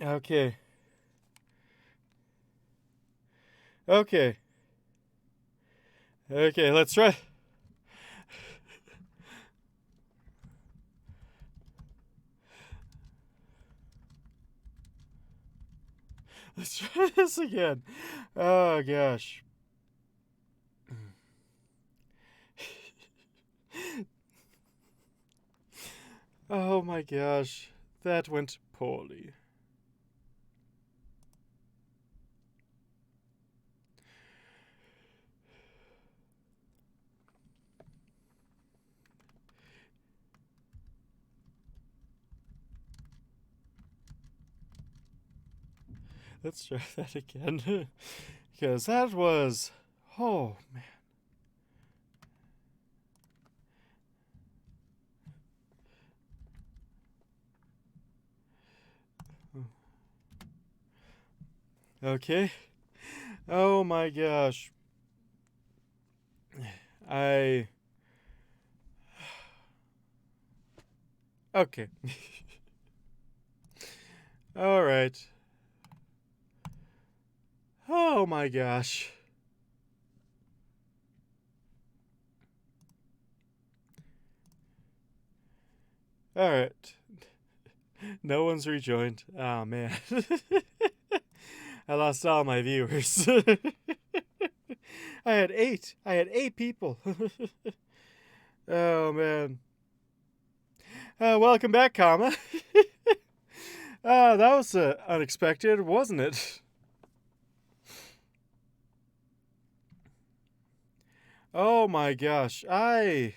Okay. Okay. Okay, let's try. Let's try this again. Oh gosh. Oh my gosh. That went poorly. Let's try that again. Because that was. Oh man. Okay. Oh my gosh. I. Okay. Alright. Oh my gosh. Alright. No one's rejoined. Oh man. I lost all my viewers. I had eight. I had eight people. Oh man. Welcome back, comma. That was unexpected, wasn't it? Oh my gosh. To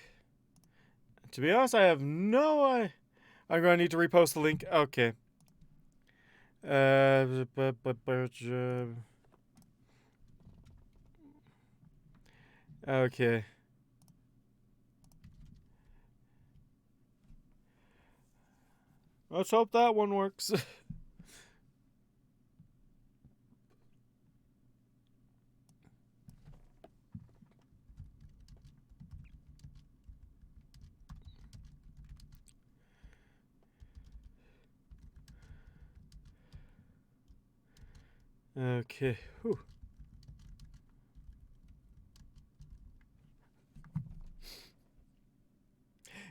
be honest, I have no idea. I'm going to need to repost the link. Okay. Okay. Let's hope that one works. Okay. Whew.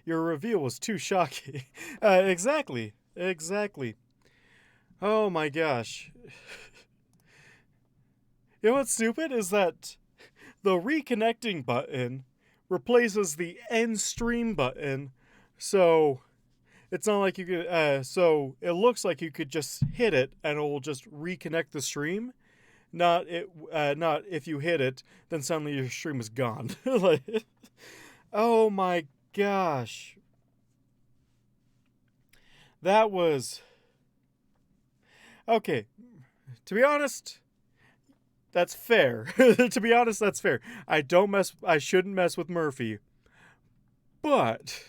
Your reveal was too shocking. Exactly. Exactly. Oh my gosh. You know what's stupid is that the reconnecting button replaces the end stream button, so it's not like you could. So it looks like you could just hit it and it will just reconnect the stream. Not if you hit it, then suddenly your stream is gone. Like, oh my gosh, that was okay. To be honest, that's fair. To be honest, that's fair. I don't mess. I shouldn't mess with Murphy, but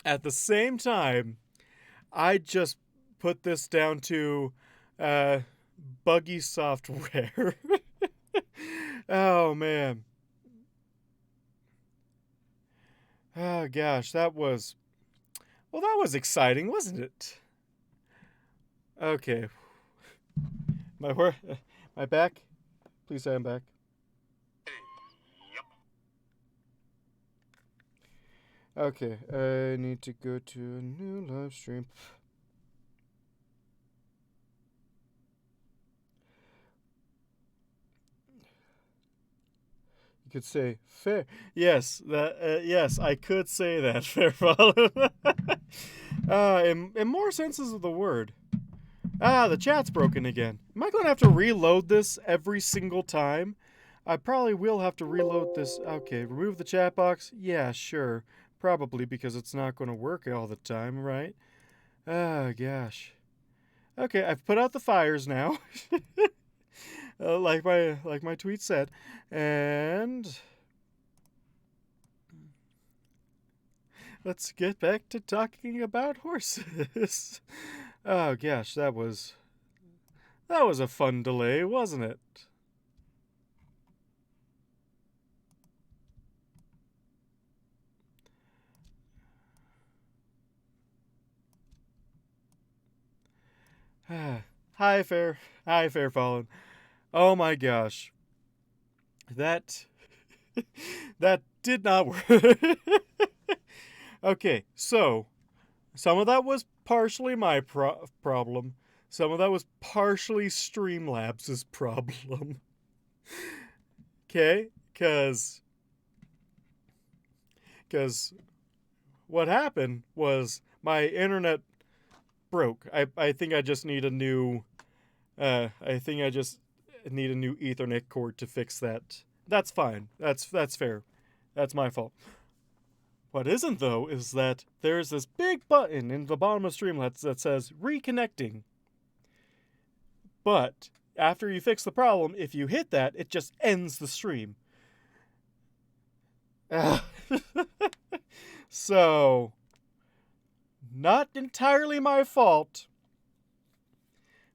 at the same time, I just put this down to uh, buggy software. Oh man. Oh gosh, that was exciting, wasn't it? Okay, my my back. Please say I'm back. Okay, I need to go to a new live stream. You could say fair. Yes, that. Yes, I could say that. Fair follow. In more senses of the word. The chat's broken again. Am I going to have to reload this every single time? I probably will have to reload this. Okay, remove the chat box? Yeah, sure. Probably because it's not going to work all the time, right? Oh, gosh. Okay, I've put out the fires now. Like my tweet said. And let's get back to talking about horses. Oh gosh, that was a fun delay, wasn't it? Hi, Fair Fallen. Oh my gosh. That that did not work. Okay, so some of that was partially my problem. Some of that was partially Streamlabs' problem. Okay? Cause what happened was my internet broke. I think I just need a new Ethernet cord to fix that. That's fine. That's fair. That's my fault. What isn't, though, is that there's this big button in the bottom of Streamlabs that says reconnecting. But after you fix the problem, if you hit that, it just ends the stream. So, not entirely my fault.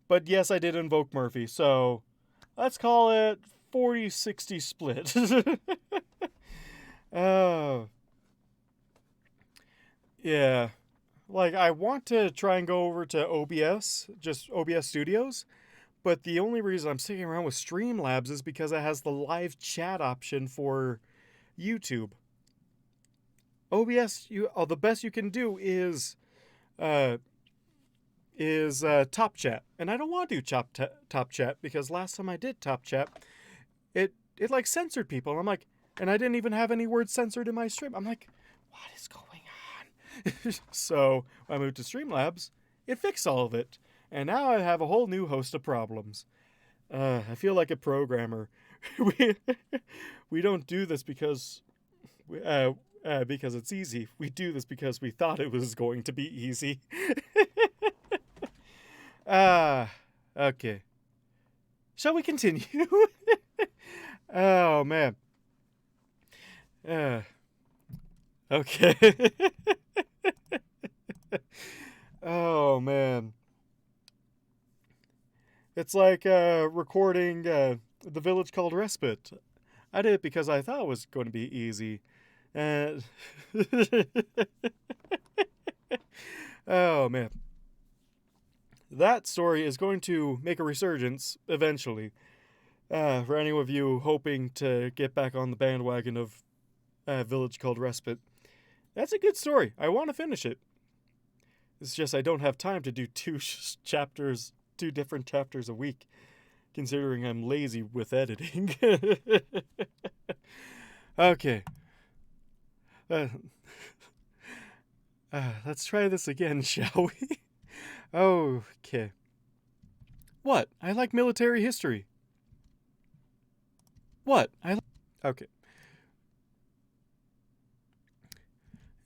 But yes, I did invoke Murphy, so let's call it 40-60 split. Oh. Yeah. Like, I want to try and go over to OBS, just OBS Studios, but the only reason I'm sticking around with Streamlabs is because it has the live chat option for YouTube. OBS, the best you can do is Top Chat, and I don't want to do Top Chat because last time I did Top Chat, it like censored people. I'm like, and I didn't even have any words censored in my stream. I'm like, what is going on? So I moved to Streamlabs. It fixed all of it, and now I have a whole new host of problems. I feel like a programmer. we don't do this because it's easy. We do this because we thought it was going to be easy. Okay. Shall we continue? Oh, man. Okay. Oh, man. It's like recording The Village Called Respite. I did it because I thought it was going to be easy. Oh, man. That story is going to make a resurgence eventually. For any of you hoping to get back on the bandwagon of Village Called Respite. That's a good story. I want to finish it. It's just I don't have time to do two different chapters a week, considering I'm lazy with editing. Okay. Let's try this again, shall we? Okay. What? I like military history. What? Okay.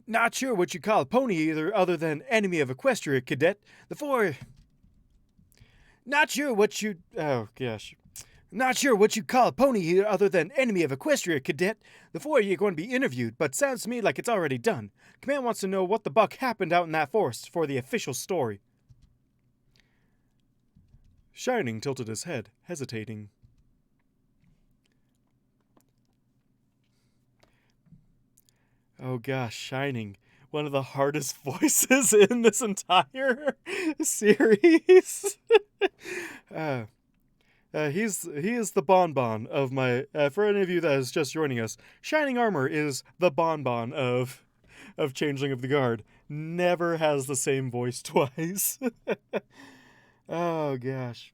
Not sure what you call a pony either, other than enemy of Equestria, cadet. Not sure what you... Oh, gosh. Not sure what you call a pony here other than enemy of Equestria, cadet. The four of you are going to be interviewed, but sounds to me like it's already done. Command wants to know what the buck happened out in that forest for the official story. Shining tilted his head, hesitating. Oh gosh, Shining. One of the hardest voices in this entire series. He is the bonbon of my... for any of you that is just joining us, Shining Armor is the bonbon of Changeling of the Guard. Never has the same voice twice. Oh, gosh.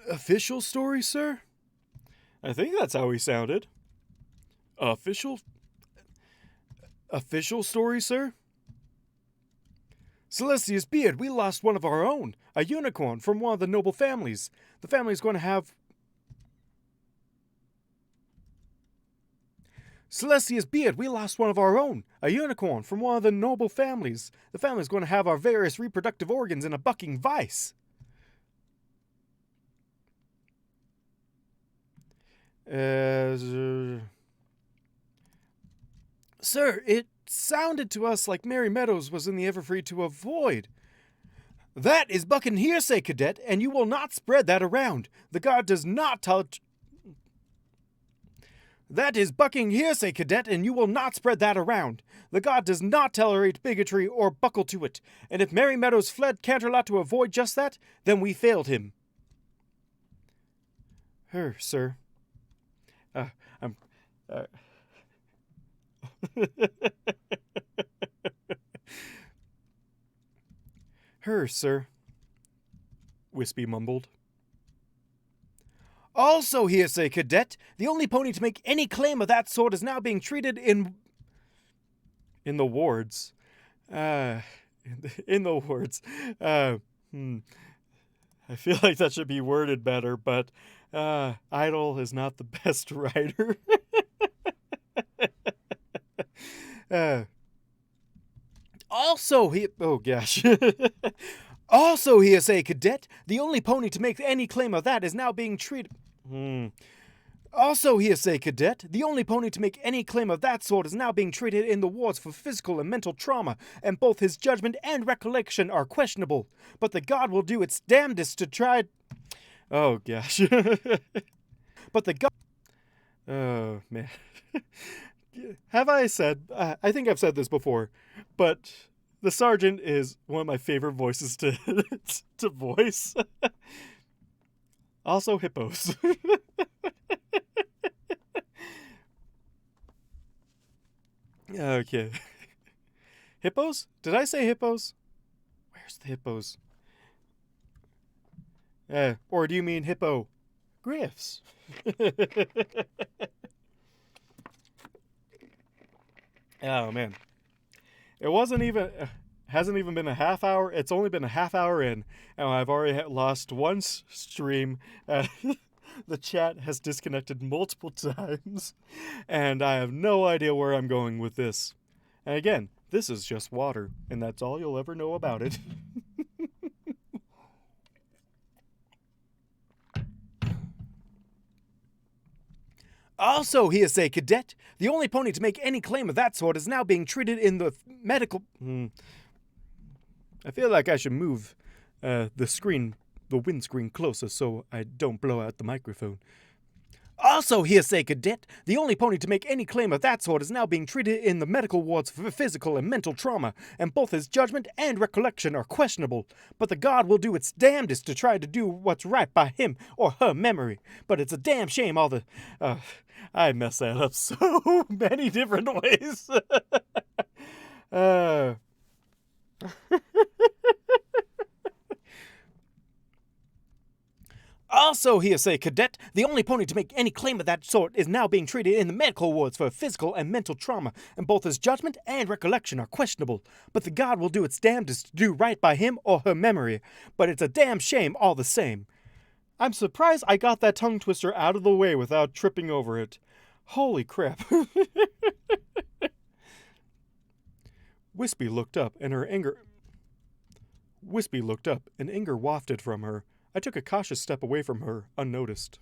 Official story, sir? I think that's how he sounded. Official story, sir? Celestia's beard, we lost one of our own. A unicorn from one of the noble families. The family's going to have... Celestia's beard, we lost one of our own. A unicorn from one of the noble families. The family's going to have our various reproductive organs in a bucking vice. Sir, it sounded to us like Mary Meadows was in the Everfree to avoid. That is bucking hearsay, cadet, and you will not spread that around. The guard does not touch... That is bucking hearsay, cadet, and you will not spread that around. The god does not tolerate bigotry or buckle to it, and if Merry Meadows fled Canterlot to avoid just that, then we failed him. Her, sir. I'm... Her, sir, Wispy mumbled. Also, hearsay, cadet. The only pony to make any claim of that sort is now being treated in the wards. In the wards. I feel like that should be worded better, but Idle is not the best writer. Also, Also, hearsay, cadet. The only pony to make any claim of that is now being treated. Also, hearsay, cadet. The only pony to make any claim of that sort is now being treated in the wards for physical and mental trauma, and both his judgment and recollection are questionable. But the god will do its damnedest to try. Oh gosh. But the god. Oh man. Have I said? I think I've said this before, but the sergeant is one of my favorite voices to to voice. Also, hippos. Okay. Hippos? Did I say hippos? Where's the hippos? Or do you mean hippo griffs? Oh man. It wasn't even, hasn't even been a half hour. It's only been a half hour in, and I've already lost one stream. The chat has disconnected multiple times, and I have no idea where I'm going with this. And again, this is just water, and that's all you'll ever know about it. Also, hearsay, cadet. The only pony to make any claim of that sort is now being treated in the medical... I feel like I should move the windscreen closer so I don't blow out the microphone. Also, hearsay, cadet. The only pony to make any claim of that sort is now being treated in the medical wards for physical and mental trauma, and both his judgment and recollection are questionable. But the god will do its damnedest to try to do what's right by him or her memory. But it's a damn shame all the... I mess that up so many different ways. Also, hearsay, cadet. The only pony to make any claim of that sort is now being treated in the medical wards for physical and mental trauma, and both his judgment and recollection are questionable. But the god will do its damnedest to do right by him or her memory. But it's a damn shame all the same. I'm surprised I got that tongue twister out of the way without tripping over it. Holy crap. Wispy looked up, and anger wafted from her. I took a cautious step away from her, unnoticed.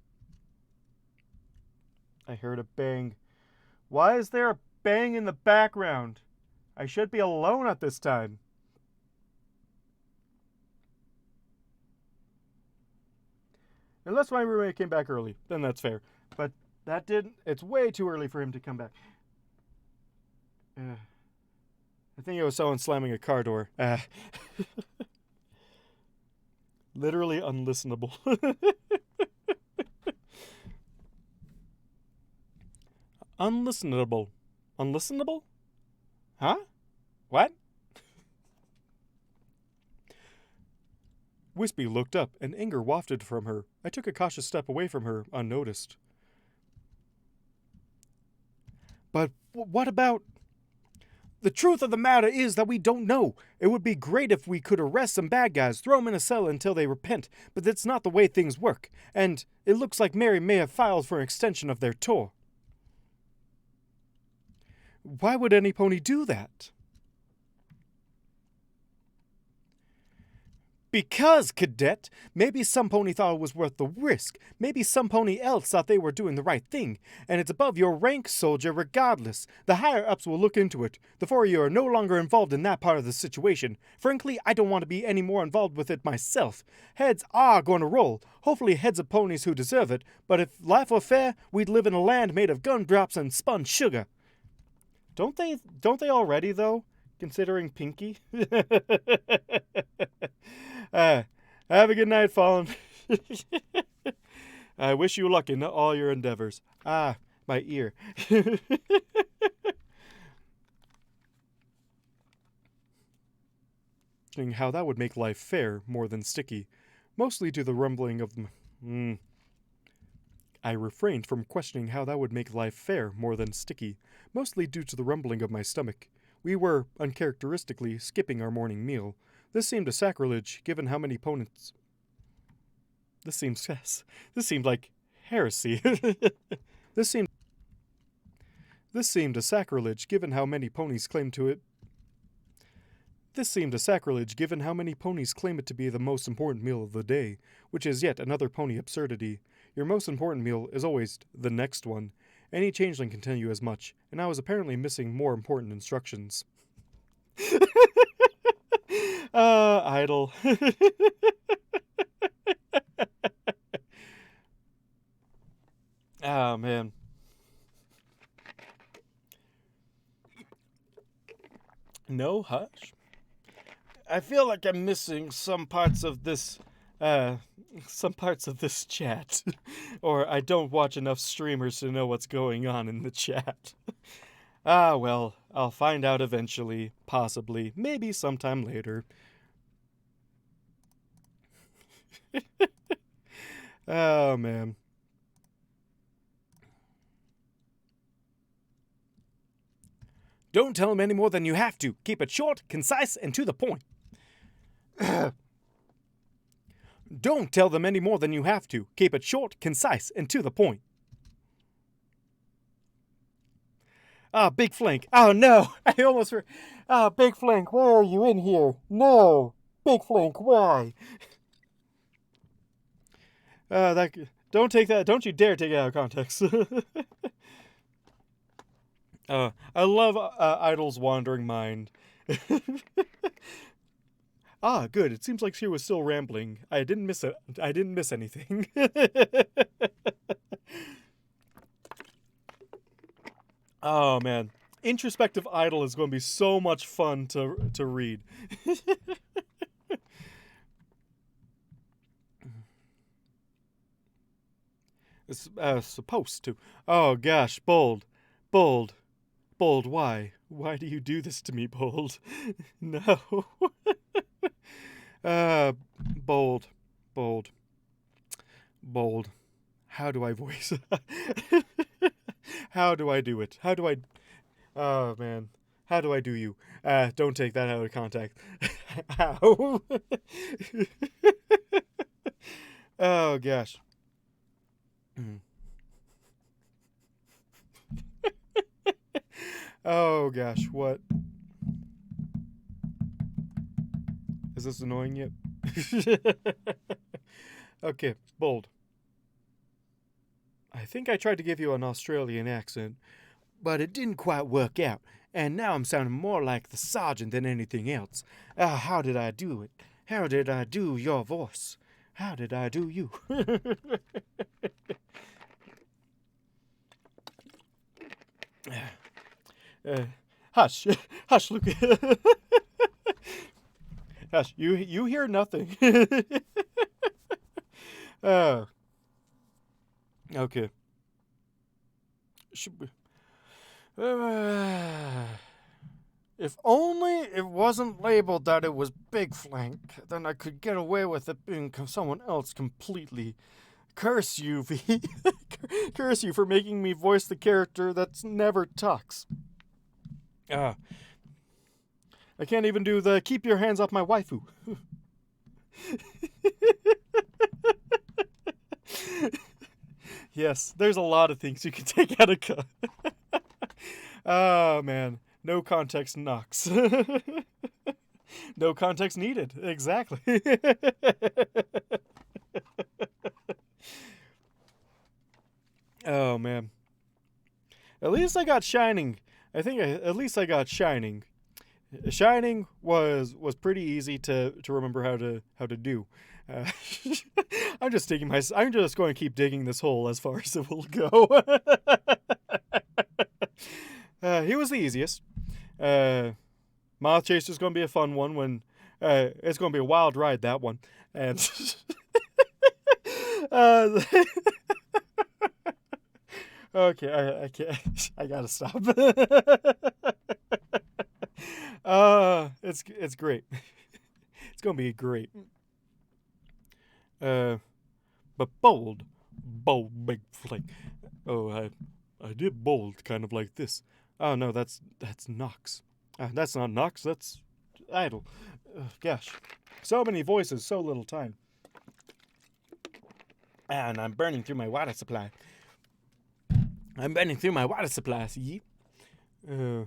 I heard a bang. Why is there a bang in the background? I should be alone at this time. Unless my roommate came back early, then that's fair. But that didn't... It's way too early for him to come back. I think it was someone slamming a car door. Literally unlistenable. Unlistenable. Unlistenable? Huh? What? Wispy looked up, and anger wafted from her. I took a cautious step away from her, unnoticed. But what about... The truth of the matter is that we don't know. It would be great if we could arrest some bad guys, throw them in a cell until they repent, but that's not the way things work. And it looks like Mary may have filed for an extension of their tour. Why would any pony do that? Because, cadet, maybe some pony thought it was worth the risk. Maybe some pony else thought they were doing the right thing. And it's above your rank, soldier, regardless. The higher-ups will look into it. The four of you are no longer involved in that part of the situation. Frankly, I don't want to be any more involved with it myself. Heads are going to roll. Hopefully heads of ponies who deserve it. But if life were fair, we'd live in a land made of gumdrops and spun sugar. Don't they already though? Considering Pinky. Have a good night, Fallen. I wish you luck in all your endeavors. Ah, my ear. How that would make life fair more than sticky, mostly to the rumbling of the... I refrained from questioning how that would make life fair more than sticky, mostly due to the rumbling of my stomach. We were, uncharacteristically, skipping our morning meal. This seemed a sacrilege, given how many opponents... This seemed like heresy. This seemed a sacrilege, given how many ponies claim to it... This seemed a sacrilege, given how many ponies claim it to be the most important meal of the day, which is yet another pony absurdity. Your most important meal is always the next one. Any changeling can tell you as much, and I was apparently missing more important instructions. Idle. Oh, man. No, hush. I feel like I'm missing some parts of this chat. Or I don't watch enough streamers to know what's going on in the chat. Ah, well, I'll find out eventually. Possibly. Maybe sometime later. Oh, man. Don't tell him any more than you have to. Keep it short, concise, and to the point. Don't tell them any more than you have to. Keep it short, concise, and to the point. Ah, Big Flank. Oh, no. I almost... Ah, Big Flank, why are you in here? No. Big Flank, why? Don't take that... Don't you dare take it out of context. I love Idle's wandering mind. Ah, good. It seems like she was still rambling. I didn't miss it. I didn't miss anything. Oh, man. Introspective Idle is going to be so much fun to read. It's supposed to. Oh, gosh. Bold. Bold. Bold, why? Why do you do this to me, Bold? No. Bold. Bold. Bold. How do I voice? How do I do it? How do I... Oh, man. How do I do you? Don't take that out of context. How? Oh, gosh. Oh, gosh. What? Is this annoying yet? Okay, Bold. I think I tried to give you an Australian accent, but it didn't quite work out, and now I'm sounding more like the sergeant than anything else. How did I do it? How did I do your voice? How did I do you? Hush. Hush, Luke. Hush, you hear nothing. Okay. Should we... If only it wasn't labeled that it was Big Flank, then I could get away with it being someone else completely. Curse you, V. Curse you for making me voice the character that's never talks. I can't even do the keep your hands off my waifu. Yes, there's a lot of things you can take out of Oh, man. No context knocks. No context needed. Exactly. Oh, man. At least I got Shining. At least I got Shining. Shining was pretty easy to remember how to do. I'm just going to keep digging this hole as far as it will go. He was the easiest. Moth Chaser's going to be a fun one when it's going to be a wild ride, that one. And okay, I can't. I gotta stop. It's great. It's gonna be great. But bold big fling. Oh, I did bold kind of like this. Oh no, that's Nox. That's not Nox. That's Idle. Gosh, so many voices, so little time. And I'm burning through my water supply. See? I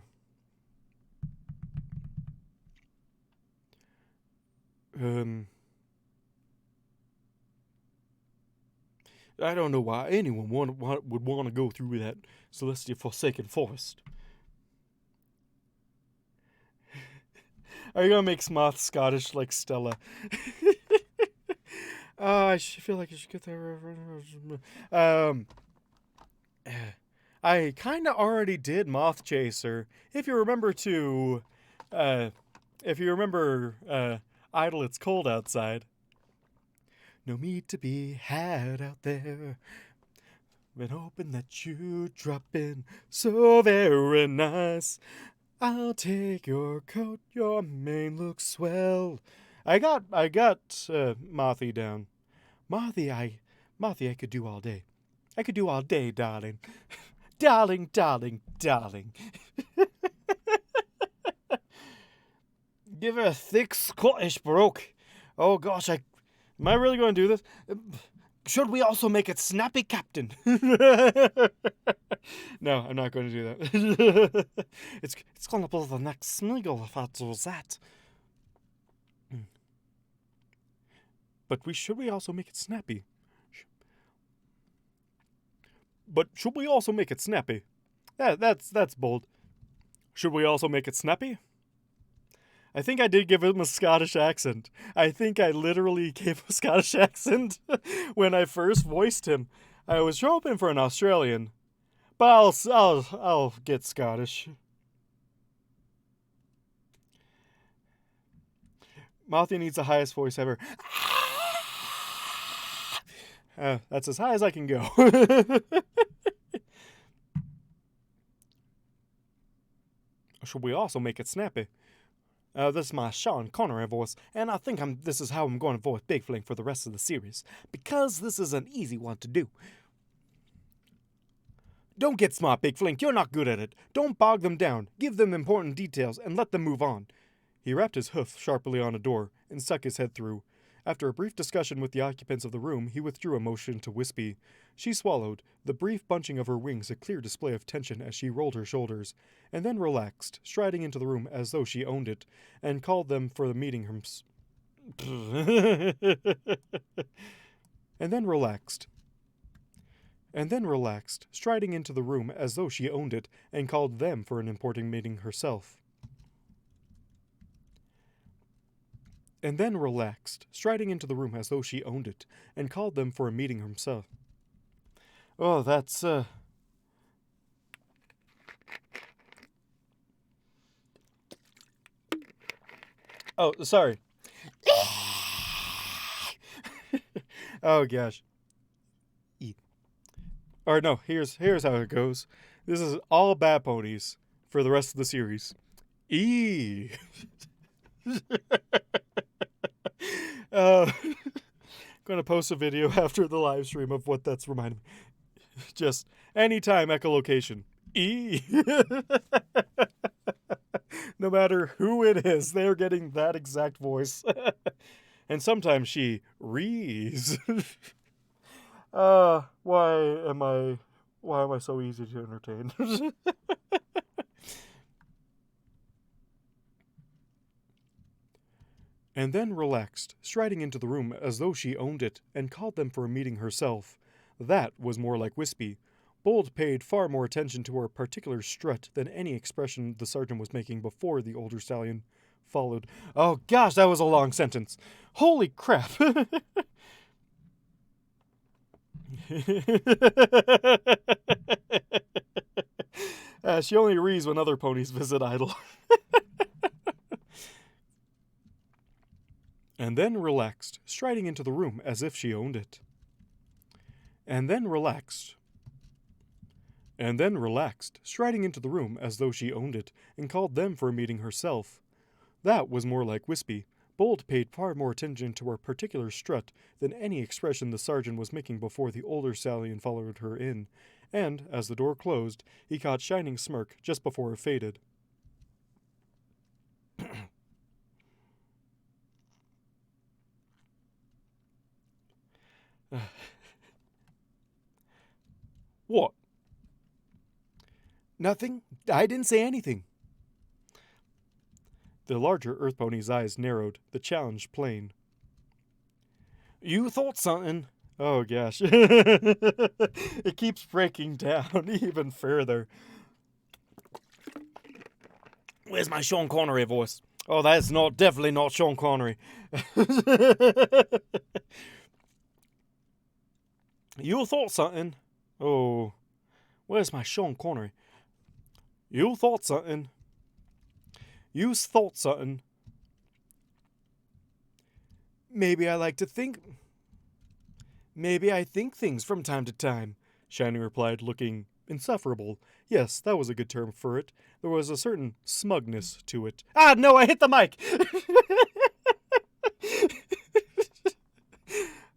don't know why anyone would want to go through that celestial forsaken forest. Are you gonna make Smoth Scottish like Stella? I feel like I should get that. I kind of already did Moth Chaser. If you remember Idle, It's Cold Outside. No meat to be had out there. Been hoping that you drop in so very nice. I'll take your coat, your mane looks swell. I got Mothy down. Mothy, I could do all day. I could do all day, darling. Darling. Give her a thick Scottish brogue. Oh gosh, am I really going to do this? Should we also make it snappy, Captain? No, I'm not going to do that. It's going to be the next Smeagol if I do that. But should we also make it snappy? Yeah, that's bold. Should we also make it snappy? I think I did give him a Scottish accent. I think I literally gave him a Scottish accent when I first voiced him. I was hoping for an Australian, but I'll get Scottish. Mothy needs the highest voice ever. That's as high as I can go. Should we also make it snappy? This is my Sean Connery voice, and I think this is how I'm going to voice Big Fling for the rest of the series, because this is an easy one to do. Don't get smart, Big Flink, you're not good at it. Don't bog them down, give them important details, and let them move on. He rapped his hoof sharply on a door, and stuck his head through. After a brief discussion with the occupants of the room, he withdrew a motion to Wispy. She swallowed, the brief bunching of her wings a clear display of tension as she rolled her shoulders, and then relaxed, striding into the room as though she owned it, and called them for the meeting and then relaxed, striding into the room as though she owned it, and called them for an important meeting herself. And then relaxed, striding into the room as though she owned it, and called them for a meeting herself. Oh, that's, Oh, sorry. Oh, gosh. Or no, here's how it goes. This is all bad ponies for the rest of the series. Gonna post a video after the live stream of what that's reminding me. Just anytime echolocation. No matter who it is, they're getting that exact voice. And sometimes she rees. Why am I so easy to entertain? And then relaxed, striding into the room as though she owned it, and called them for a meeting herself. That was more like Wispy. Bold paid far more attention to her particular strut than any expression the sergeant was making before the older stallion followed. Oh gosh, that was a long sentence. Holy crap. She only reads when other ponies visit idle. And then relaxed, striding into the room as if she owned it. And then relaxed. And then relaxed, striding into the room as though she owned it, and called them for a meeting herself. That was more like Wispy. Bold paid far more attention to her particular strut than any expression the sergeant was making before the older Stallion followed her in, and, as the door closed, he caught Shining's smirk just before it faded. What? Nothing. I didn't say anything. The larger Earth Pony's eyes narrowed, the challenge plain. You thought something. Oh gosh. It keeps breaking down even further. Where's my Sean Connery voice? Oh, that's definitely not Sean Connery. You thought something. Oh, where's my Sean Connery? You thought something. You thought something. Maybe I think things from time to time, Shining replied, looking insufferable. Yes, that was a good term for it. There was a certain smugness to it. Ah, no, I hit the mic!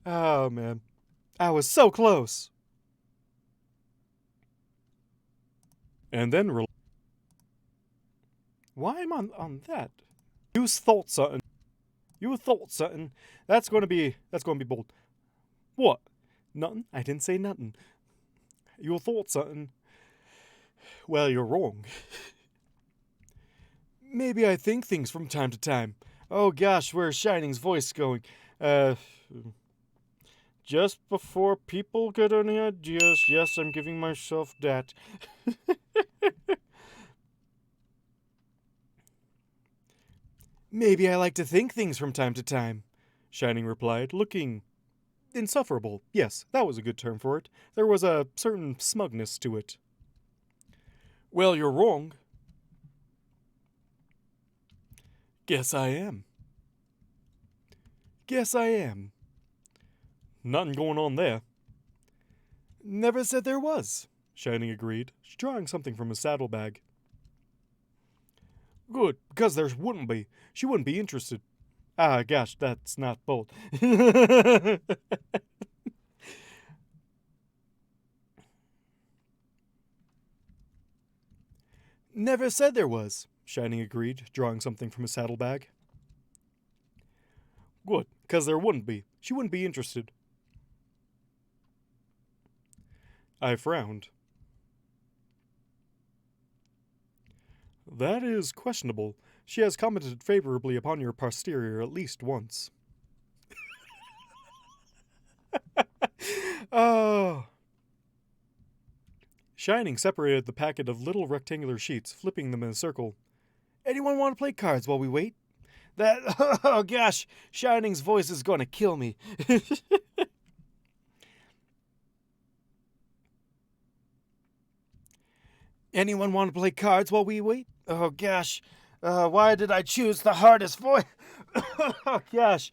Oh, man. I was so close. And then why am I on that? You thought something. You thought something. That's gonna be bold. What? Nothing? I didn't say nothing. You thought something. Well, you're wrong. Maybe I think things from time to time. Oh gosh, where's Shining's voice going? Just before people get any ideas, yes, I'm giving myself that. Maybe I like to think things from time to time, Shining replied, looking insufferable. Yes, that was a good term for it. There was a certain smugness to it. Well, you're wrong. Guess I am. Guess I am. Nothing going on there. Never said there was, Shining agreed, drawing something from his saddlebag. Good, because there wouldn't be. She wouldn't be interested. Ah, gosh, that's not bold. Never said there was, Shining agreed, drawing something from his saddlebag. Good, because there wouldn't be. She wouldn't be interested. I frowned. That is questionable. She has commented favorably upon your posterior at least once. Oh. Shining separated the packet of little rectangular sheets, flipping them in a circle. Anyone want to play cards while we wait? Oh gosh, Shining's voice is going to kill me. Anyone want to play cards while we wait? Oh gosh, why did I choose the hardest voice? Oh gosh.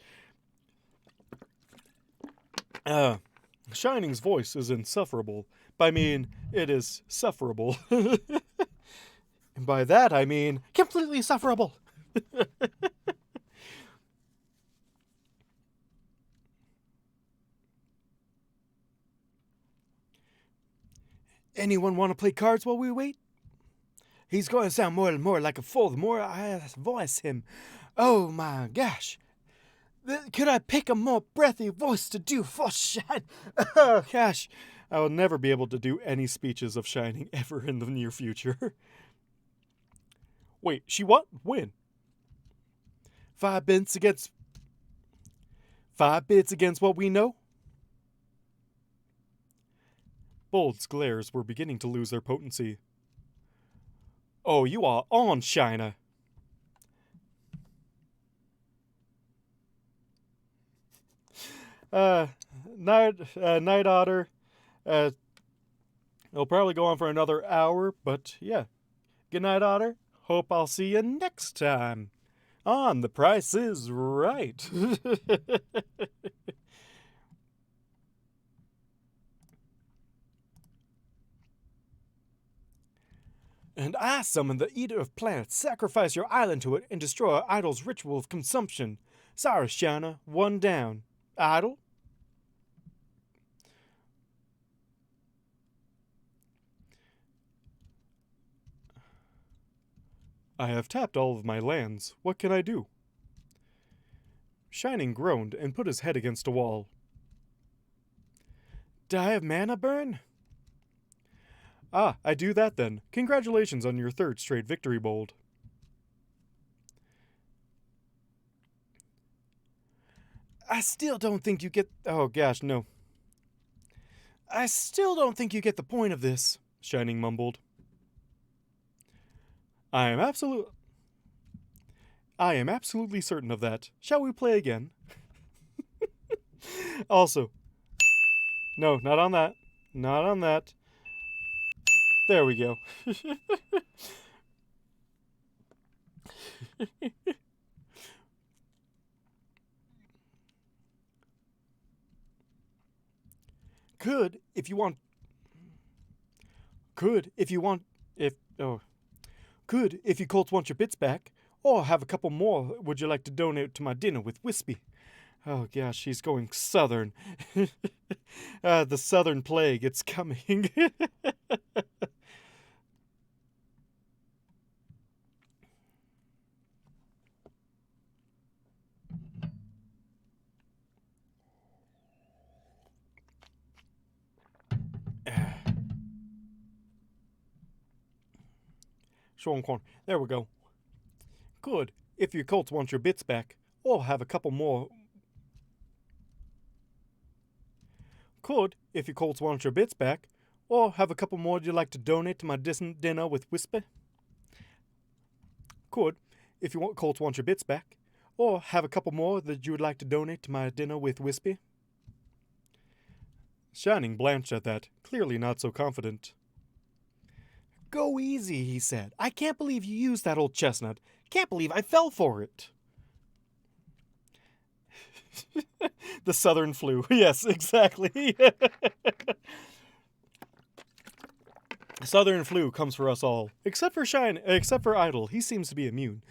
Shining's voice is insufferable. I mean, it is sufferable. And by that I mean completely sufferable. Anyone want to play cards while we wait? He's going to sound more and more like a fool the more I voice him. Oh my gosh. Could I pick a more breathy voice to do for Shine? Oh gosh. I will never be able to do any speeches of Shining ever in the near future. Wait, she what? When? 5 bids against what we know? Bold's glares were beginning to lose their potency. Oh, you are on, Shina. Night Otter, It'll probably go on for another hour, but yeah. Good night, Otter. Hope I'll see you next time on The Price is Right. And I summon the Eater of Planets, sacrifice your island to it, and destroy our idol's ritual of consumption. Sorry, Shana, one down. Idol? I have tapped all of my lands. What can I do? Shining groaned and put his head against a wall. Do I have mana burn? Ah, I do that then. Congratulations on your third straight victory bold. I still don't think you get. Oh gosh, no. I still don't think you get the point of this, Shining mumbled. I am absolutely certain of that. Shall we play again? Also, no, not on that. Not on that. There we go. Could, if you want. Could, if you want. If. Oh. Could, if you colts want your bits back. Or have a couple more. Would you like to donate to my dinner with Wispy? Oh gosh, she's going southern. The southern plague, it's coming. Showing corn. There we go. Good, if your colts want your bits back. Or have a couple more. Could, if your colts want your bits back. Or have a couple more you'd like to donate to my dinner with Whisper. Could, if your colts want your bits back. Or have a couple more that you would like to donate to my dinner with Wispy. Shining blanched at that, clearly not so confident. Go easy, he said. I can't believe you used that old chestnut. Can't believe I fell for it. The southern flu. Yes, exactly. Southern flu comes for us all. Except for Idle. He seems to be immune.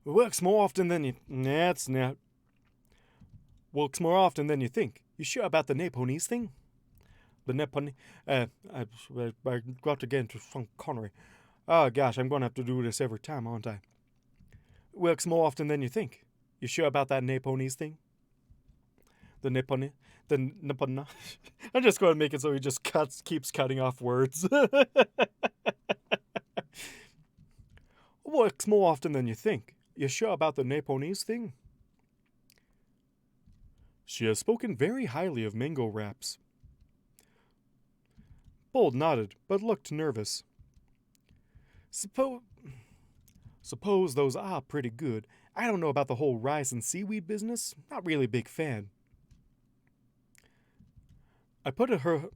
It works more often than you... That's not... Works more often than you think. You sure about the Nepalese thing? The Nepalese... I got to get into Funk Connery. Oh gosh, I'm going to have to do this every time, aren't I? It works more often than you think. You sure about that Nepalese thing? The Nepalese... The Nepalese... I'm just going to make it so he just keeps cutting off words. Works more often than you think. You sure about the Nepalese thing? She has spoken very highly of mango wraps. Bold nodded, but looked nervous. Suppose those are pretty good. I don't know about the whole rice and seaweed business. Not really a big fan. I put a hoof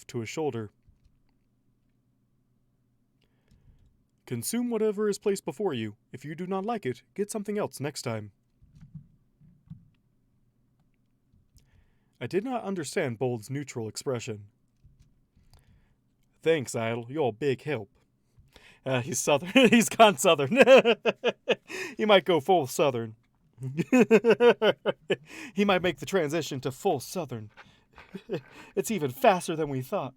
to his shoulder. Consume whatever is placed before you. If you do not like it, get something else next time. I did not understand Bold's neutral expression. Thanks, Idle. You're a big help. He's southern. He's gone southern. He might go full southern. He might make the transition to full southern. It's even faster than we thought.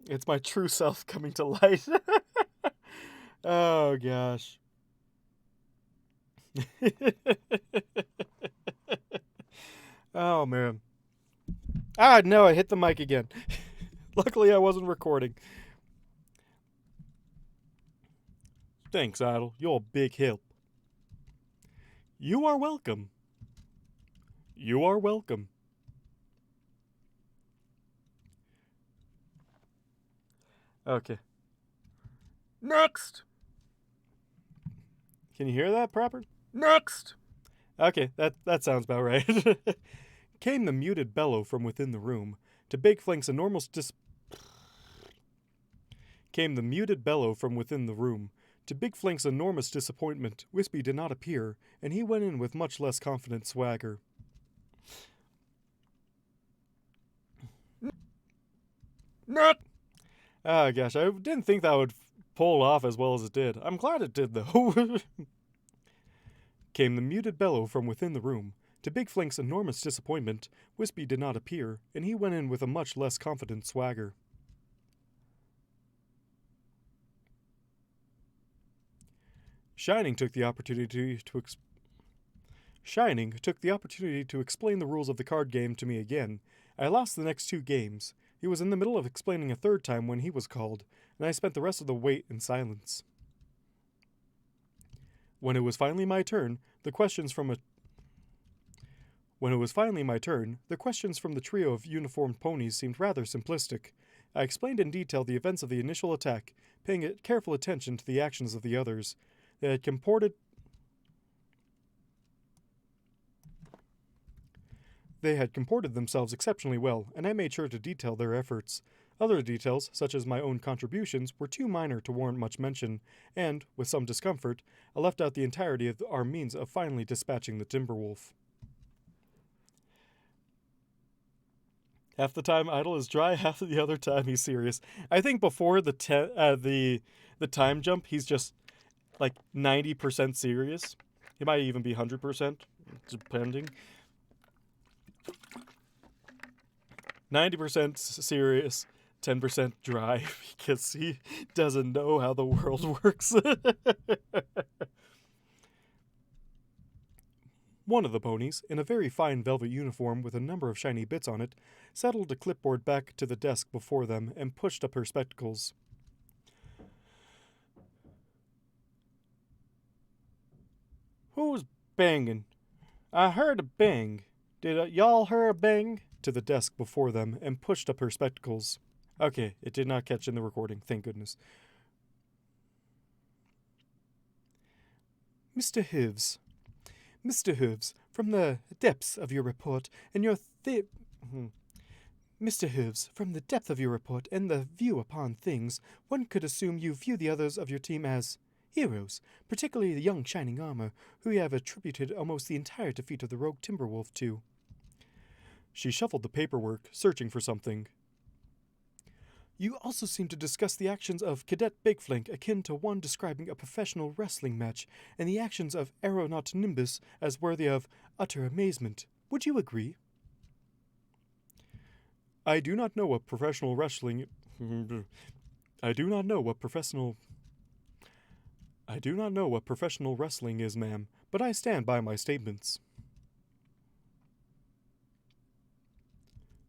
It's my true self coming to light. Oh gosh. Oh man. Ah, no, I hit the mic again. Luckily I wasn't recording. Thanks, Idle. You're a big help. You are welcome. You are welcome. Okay. Next! Can you hear that proper? Next! Okay, that sounds about right. Came the muted bellow from within the room. To Big Flank's enormous Came the muted bellow from within the room. To Big Flank's enormous disappointment, Wispy did not appear, and he went in with much less confident swagger. Next! Ah, gosh, I didn't think that would pull off as well as it did. I'm glad it did, though. Came the muted bellow from within the room. To Big Flank's enormous disappointment, Wispy did not appear, and he went in with a much less confident swagger. Shining took the opportunity to explain the rules of the card game to me again. I lost the next 2 games. He was in the middle of explaining a third time when he was called, and I spent the rest of the wait in silence. When it was finally my turn, the questions from the trio of uniformed ponies seemed rather simplistic. I explained in detail the events of the initial attack, paying careful attention to the actions of the others. They had comported themselves exceptionally well, and I made sure to detail their efforts. Other details, such as my own contributions, were too minor to warrant much mention, and, with some discomfort, I left out the entirety of our means of finally dispatching the Timberwolf. Half the time Idle is dry, half the other time he's serious. I think before the time jump, he's just like 90% serious. He might even be 100%, depending. 90% serious, 10% dry, because he doesn't know how the world works. One of the ponies, in a very fine velvet uniform with a number of shiny bits on it, settled a clipboard back to the desk before them and pushed up her spectacles. Who's banging? I heard a bang. Did y'all hear a bang? To the desk before them and pushed up her spectacles. Okay, it did not catch in the recording, thank goodness. Mr. Hooves, from the depths of your report and your Mr. Hooves, from the depth of your report and the view upon things, one could assume you view the others of your team as heroes, particularly the young Shining Armor, who you have attributed almost the entire defeat of the rogue Timberwolf to. She shuffled the paperwork, searching for something. You also seem to discuss the actions of Cadet Big Flank akin to one describing a professional wrestling match, and the actions of Aeronaut Nimbus as worthy of utter amazement. Would you agree? I do not know what professional wrestling is, ma'am, but I stand by my statements.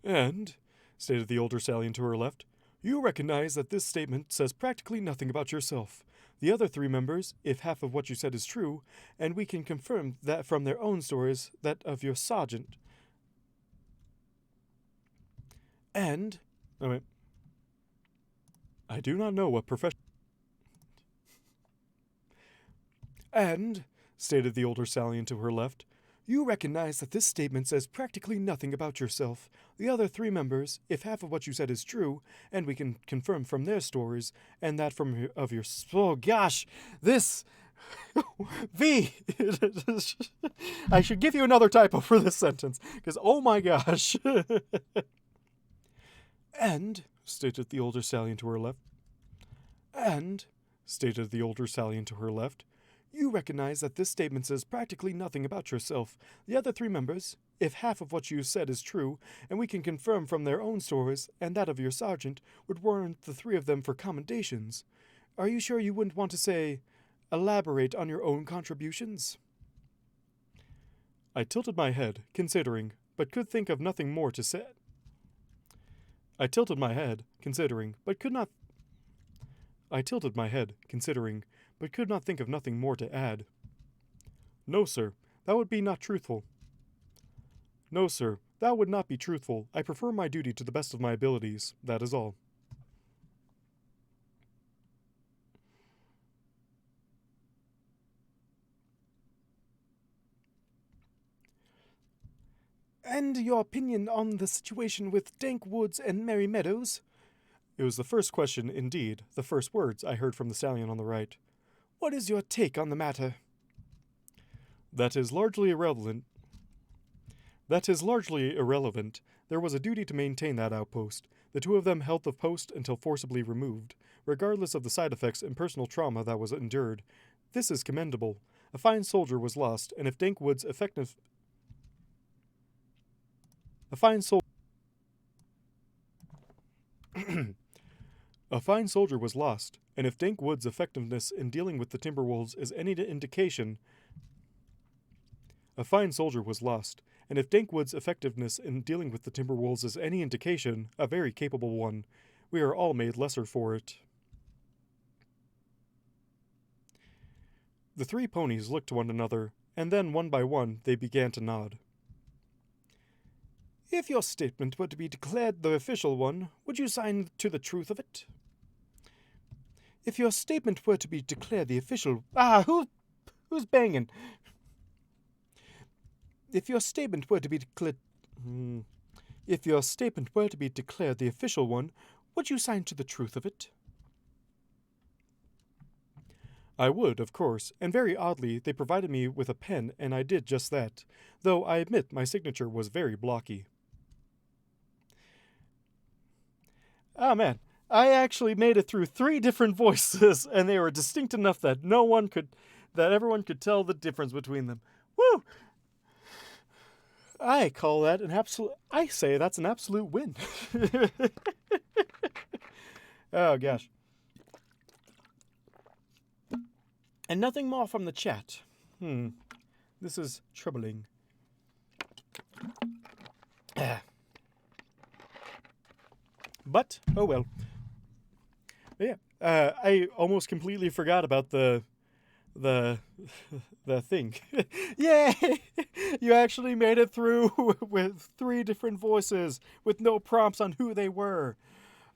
And, stated the older Stallion to her left, you recognize that this statement says practically nothing about yourself. The other 3 members, if half of what you said is true, and we can confirm that from their own stories, that of your sergeant. And, I do not know what And, stated the older Stallion to her left, you recognize that this statement says practically nothing about yourself. The other 3 members, if half of what you said is true, and we can confirm from their stories, and that from of your... Oh gosh, this... V! I should give you another typo for this sentence, because oh my gosh. And, stated the older Stallion to her left, you recognize that this statement says practically nothing about yourself. The other 3 members, if half of what you said is true, and we can confirm from their own stories and that of your sergeant, would warrant the 3 of them for commendations. Are you sure you wouldn't want to say, elaborate on your own contributions? I tilted my head, considering, but could think of nothing more to say. I tilted my head, considering, but could not think of nothing more to add. No, sir, that would not be truthful. I prefer my duty to the best of my abilities. That is all. And your opinion on the situation with Dank Woods and Merry Meadows? It was the first question, indeed, the first words I heard from the stallion on the right. What is your take on the matter? That is largely irrelevant. There was a duty to maintain that outpost. The two of them held the post until forcibly removed, regardless of the side effects and personal trauma that was endured. This is commendable. A fine soldier was lost, and if Dankwood's effective... A fine soldier was lost, and if Dankwood's effectiveness in dealing with the Timberwolves is any indication... A fine soldier was lost, and if Dankwood's effectiveness in dealing with the Timberwolves is any indication, a very capable one. We are all made lesser for it. The three ponies looked to one another, and then one by one they began to nod. If your statement were to be declared the official one, would you sign to the truth of it? If your statement were to be declared the official... who's banging? If your statement were to be declared... If your statement were to be declared the official one, would you sign to the truth of it? I would, of course, and very oddly, they provided me with a pen, and I did just that, though I admit my signature was very blocky. Oh man, I actually made it through 3 different voices, and they were distinct enough that everyone could tell the difference between them. Woo! I call that I say that's an absolute win. Oh gosh. And nothing more from the chat. This is troubling. But, oh well. Yeah, I almost completely forgot about the thing. Yay! You actually made it through with 3 different voices, with no prompts on who they were.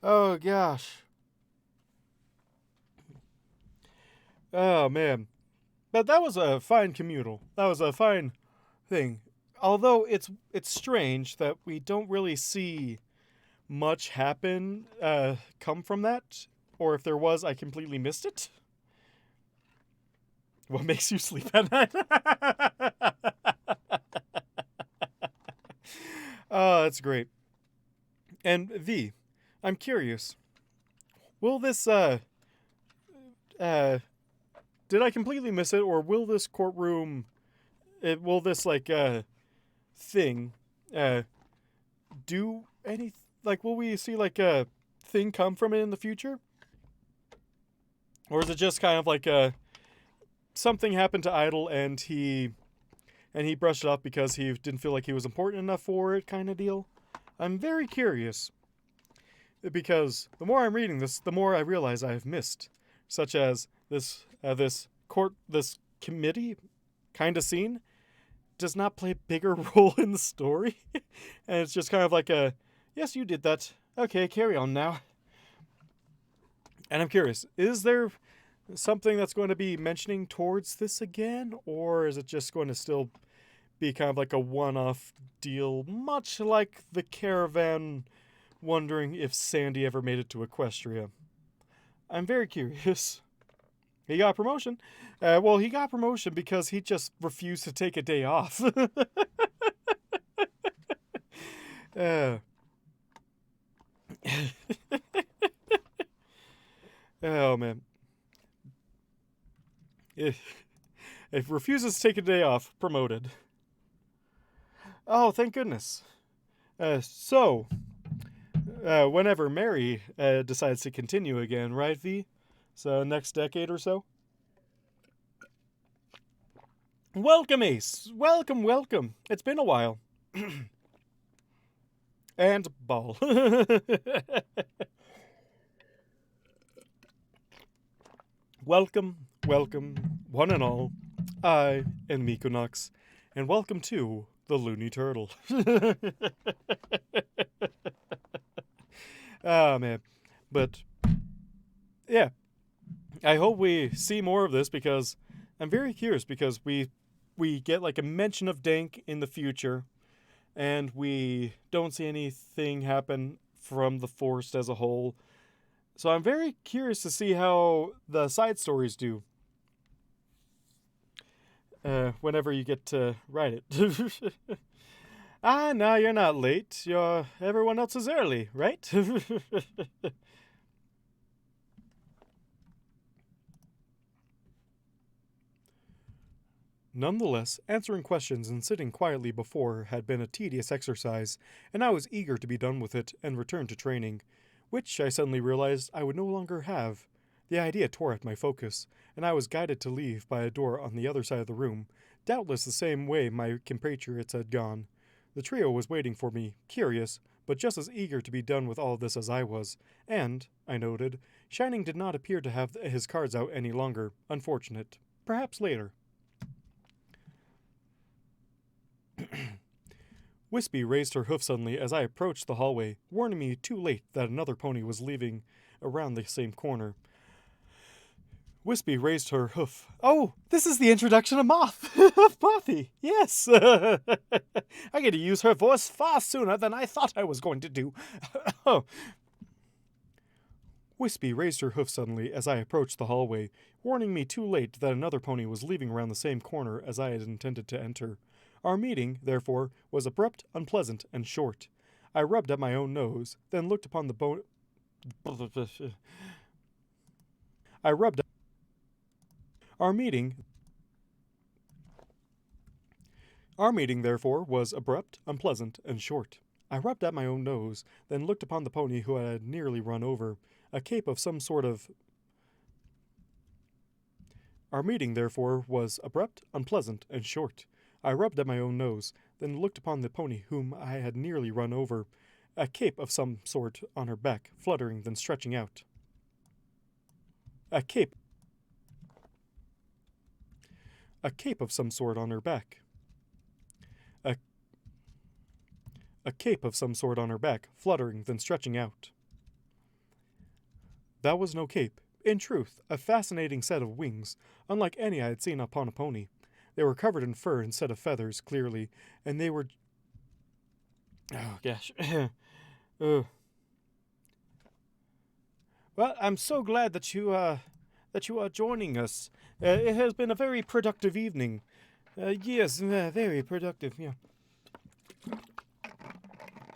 Oh gosh. Oh man. But that was a fine communal. That was a fine thing. Although it's strange that we don't really see much happen come from that, or if there was, I completely missed it. What makes you sleep at night? Oh, that's great. And V, I'm curious. Will this did I completely miss it, or will this courtroom will this thing do any, will we see a thing come from it in the future? Or is it just kind of something happened to Idle and he brushed it off because he didn't feel like he was important enough for it, kind of deal? I'm very curious, because the more I'm reading this, the more I realize I have missed, such as this committee kind of scene does not play a bigger role in the story, and it's just kind of yes, you did that. Okay, carry on now. And I'm curious, is there something that's going to be mentioning towards this again, or is it just going to still be kind of a one-off deal, much like the caravan wondering if Sandy ever made it to Equestria? I'm very curious. He got promotion. Well, he got promotion because he just refused to take a day off. Oh, man. If refuses to take a day off, promoted. Oh, thank goodness. So, whenever Mary decides to continue again, right, V? So, next decade or so? Welcome, Ace. Welcome. It's been a while. And ball. Welcome, one and all. I am Mikunox, and welcome to the Looney Turtle. Oh, man. But, yeah. I hope we see more of this, because I'm very curious, because we get a mention of Dank in the future, and we don't see anything happen from the forest as a whole. So I'm very curious to see how the side stories do whenever you get to write it. No, you're not late. Everyone else is early, right? Nonetheless, answering questions and sitting quietly before had been a tedious exercise, and I was eager to be done with it and return to training, which I suddenly realized I would no longer have. The idea tore at my focus, and I was guided to leave by a door on the other side of the room, doubtless the same way my compatriots had gone. The trio was waiting for me, curious, but just as eager to be done with all this as I was, and, I noted, Shining did not appear to have his cards out any longer. Unfortunate. Perhaps later. Wispy raised her hoof suddenly as I approached the hallway, warning me too late that another pony was leaving around the same corner. Wispy raised her hoof. Oh, this is the introduction of Moth! Of Mothy! Yes! I get to use her voice far sooner than I thought I was going to do. Oh. Wispy raised her hoof suddenly as I approached the hallway, warning me too late that another pony was leaving around the same corner as I had intended to enter. Our meeting, therefore, was abrupt, unpleasant, and short. I rubbed at my own nose, then looked upon the bone. I rubbed. Our meeting. Our meeting, therefore, was abrupt, unpleasant, and short. I rubbed at my own nose, then looked upon the pony who I had nearly run over. A cape of some sort of. Our meeting, therefore, was abrupt, unpleasant, and short. I rubbed at my own nose, then looked upon the pony whom I had nearly run over, a cape of some sort on her back, fluttering, then stretching out. A cape of some sort on her back. A cape of some sort on her back, fluttering, then stretching out. That was no cape. In truth, a fascinating set of wings, unlike any I had seen upon a pony. They were covered in fur instead of feathers, clearly, and they were. Oh, gosh. Well, I'm so glad that you are joining us. It has been a very productive evening. Yes, very productive, yeah.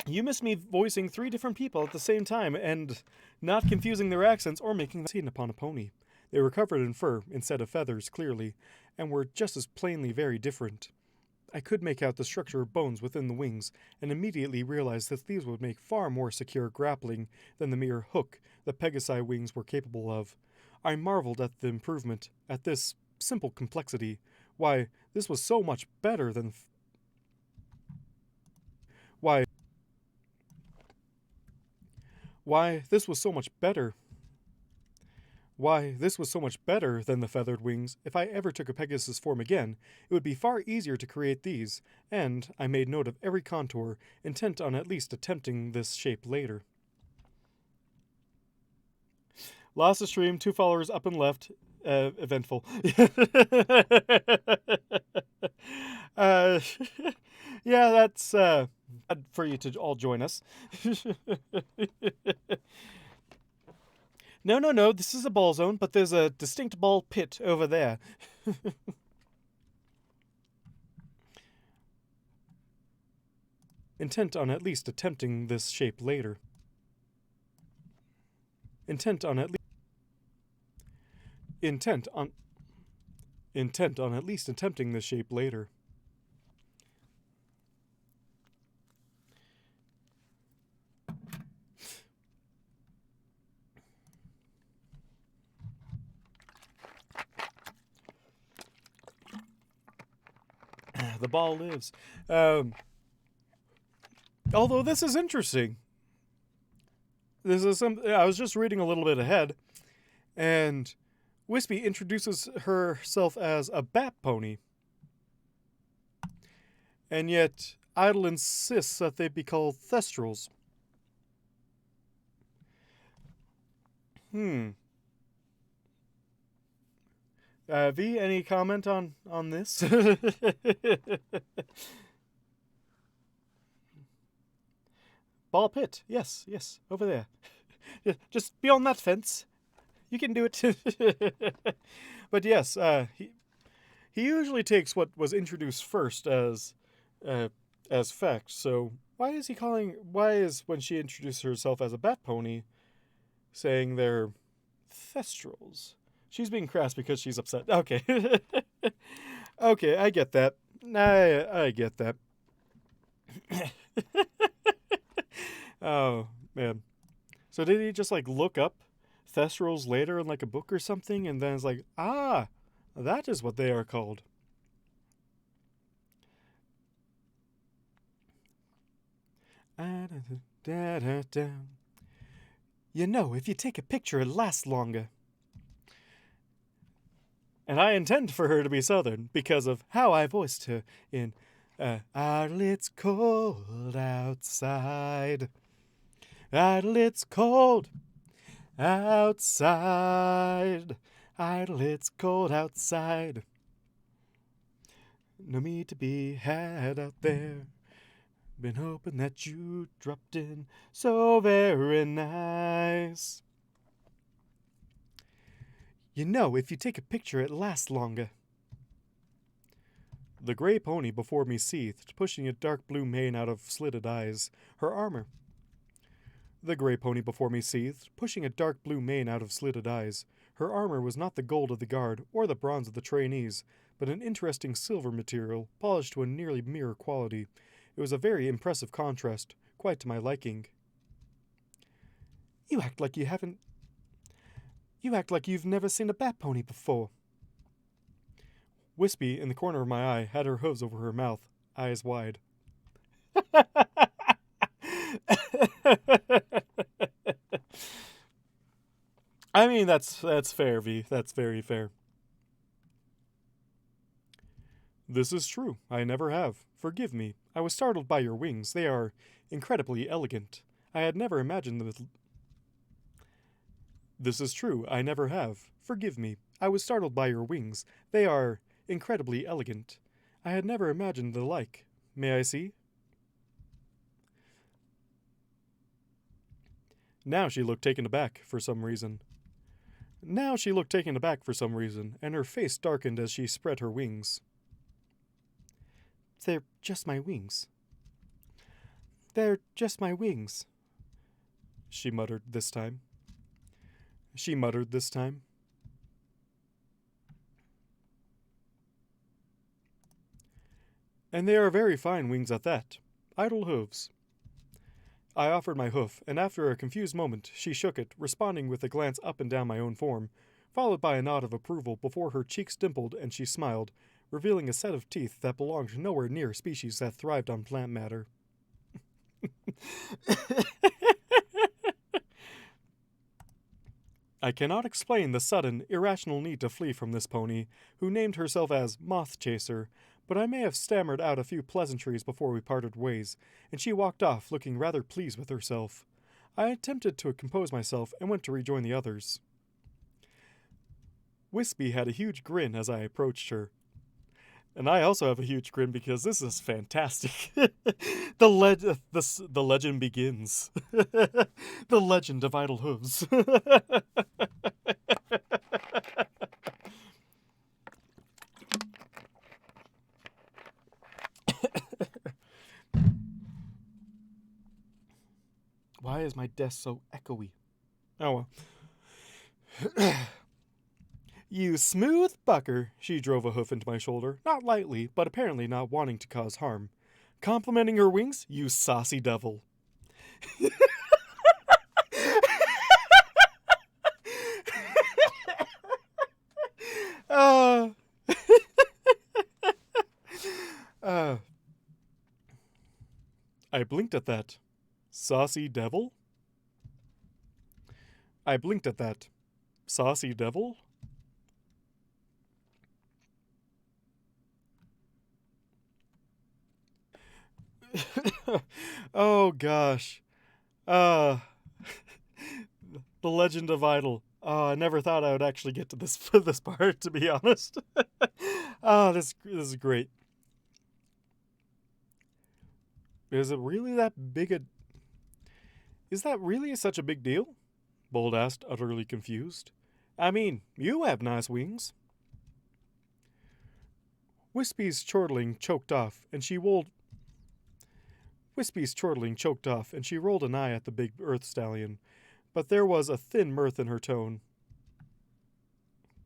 You missed me voicing 3 different people at the same time and not confusing their accents or making them seen upon a pony. They were covered in fur instead of feathers, clearly, and were just as plainly very different. I could make out the structure of bones within the wings, and immediately realized that these would make far more secure grappling than the mere hook the Pegasi wings were capable of. I marveled at the improvement, at this simple complexity. Why, this was so much better than. Why, this was so much better. Why, this was so much better than the feathered wings. If I ever took a Pegasus form again, it would be far easier to create these, and I made note of every contour, intent on at least attempting this shape later. Lost the stream, 2 followers up and left. Eventful. uh, yeah, that's for you to all join us. No, this is a ball zone, but there's a distinct ball pit over there. Intent on at least attempting this shape later. Intent on at least attempting this shape later. The ball lives. Although this is interesting. This is I was just reading a little bit ahead, and Wispy introduces herself as a bat pony. And yet, Idle insists that they be called thestrals. V, any comment on this? Ball pit. Yes, yes, over there. Just beyond that fence. You can do it. But yes, he usually takes what was introduced first uh, as fact. So why is he calling? Why is when she introduces herself as a bat pony, saying they're thestrals? She's being crass because she's upset. Okay, okay, I get that. I get that. Oh man. So did he just like look up thestrals later in like a book or something, and then it's like, ah, that is what they are called. You know, if you take a picture, it lasts longer. And I intend for her to be Southern because of how I voiced her in Idle, it's cold outside. Idle, it's cold outside. Idle, it's cold outside. No meat to be had out there. Been hoping that you dropped in so very nice. You know, if you take a picture, it lasts longer. The gray pony before me seethed, pushing a dark blue mane out of slitted eyes. Her armor. The gray pony before me seethed, pushing a dark blue mane out of slitted eyes. Her armor was not the gold of the guard or the bronze of the trainees, but an interesting silver material, polished to a nearly mirror quality. It was a very impressive contrast, quite to my liking. You act like you've never seen a bat pony before. Wispy, in the corner of my eye, had her hooves over her mouth, eyes wide. I mean, that's fair, V. That's very fair. This is true. I never have. Forgive me. I was startled by your wings. They are incredibly elegant. I had never imagined them. This is true. I never have. Forgive me. I was startled by your wings. They are incredibly elegant. I had never imagined the like. May I see? Now she looked taken aback for some reason. And her face darkened as she spread her wings. They're just my wings. They're just my wings, she muttered this time. And they are very fine wings at that. Idle hooves. I offered my hoof, and after a confused moment, she shook it, responding with a glance up and down my own form, followed by a nod of approval before her cheeks dimpled and she smiled, revealing a set of teeth that belonged nowhere near species that thrived on plant matter. I cannot explain the sudden, irrational need to flee from this pony, who named herself as Moth Chaser, but I may have stammered out a few pleasantries before we parted ways, and she walked off looking rather pleased with herself. I attempted to compose myself and went to rejoin the others. Wispy had a huge grin as I approached her. And I also have a huge grin because this is fantastic. The legend begins. The legend of Idle Hooves. Why is my desk so echoey? Oh well. You smooth bucker, she drove a hoof into my shoulder, not lightly, but apparently not wanting to cause harm. Complimenting her wings, you saucy devil. uh, I blinked at that. Saucy devil? I blinked at that. Saucy devil? Oh gosh. The Legend of Idle. I never thought I would actually get to this part, to be honest. This is great. Is it really that big a... Is that really such a big deal? Bold asked, utterly confused. I mean, you have nice wings. Wispy's chortling choked off, and she rolled Wispy's chortling choked off, and she rolled an eye at the big earth stallion, but there was a thin mirth in her tone.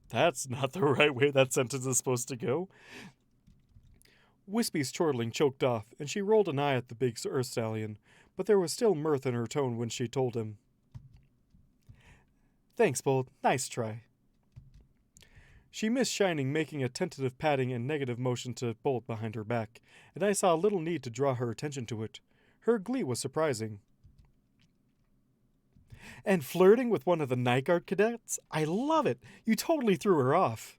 That's not the right way that sentence is supposed to go. Wispy's chortling choked off, and she rolled an eye at the big earth stallion, but there was still mirth in her tone when she told him. Thanks, Bold. Nice try. She missed Shining making a tentative patting and negative motion to Bolt behind her back, and I saw little need to draw her attention to it. Her glee was surprising. And flirting with one of the Night Guard cadets? I love it. You totally threw her off.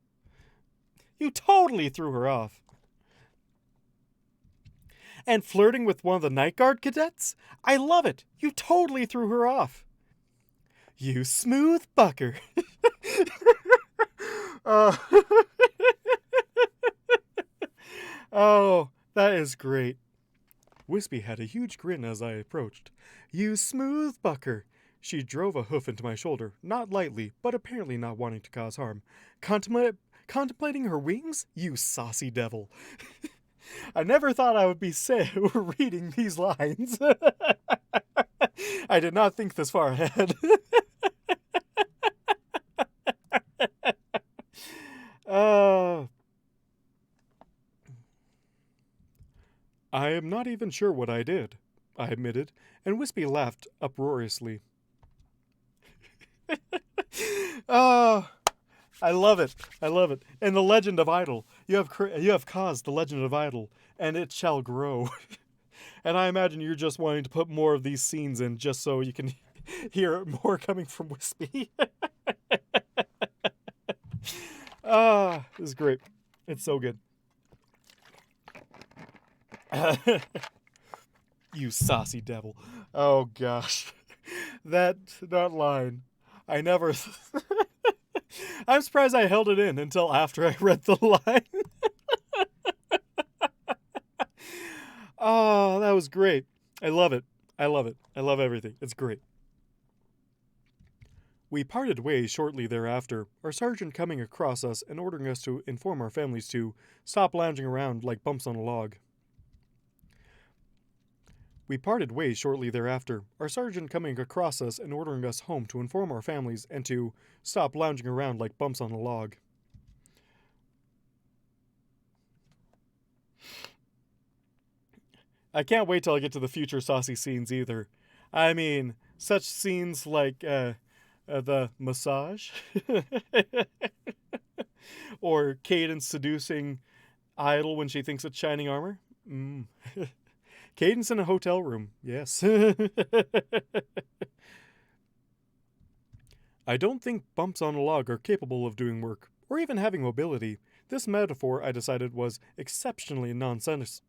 You totally threw her off. And flirting with one of the Night Guard cadets? I love it. You totally threw her off. You smooth bucker. Oh, that is great. Wispy had a huge grin as I approached. You smooth bucker. She drove a hoof into my shoulder, not lightly, but apparently not wanting to cause harm. Contemplating her wings? You saucy devil. I never thought I would be reading these lines. I did not think this far ahead. I am not even sure what I did, I admitted, and Wispy laughed uproariously. I love it. I love it. And the Legend of Idle. You have caused the Legend of Idle, and it shall grow. And I imagine you're just wanting to put more of these scenes in just so you can hear more coming from Wispy. This is great. It's so good. You saucy devil. Oh gosh. That line. I never... I'm surprised I held it in until after I read the line. Oh, that was great. I love it. I love it. I love everything. It's great. We parted ways shortly thereafter, our sergeant coming across us and ordering us to inform our families to stop lounging around like bumps on a log. We parted ways shortly thereafter, our sergeant coming across us and ordering us home to inform our families and to stop lounging around like bumps on a log. I can't wait till I get to the future saucy scenes either. I mean, such scenes like the massage, or Cadence seducing Idle when she thinks it's shining armor. Cadence in a hotel room, yes. I don't think bumps on a log are capable of doing work, or even having mobility. This metaphor, I decided, was exceptionally nonsense.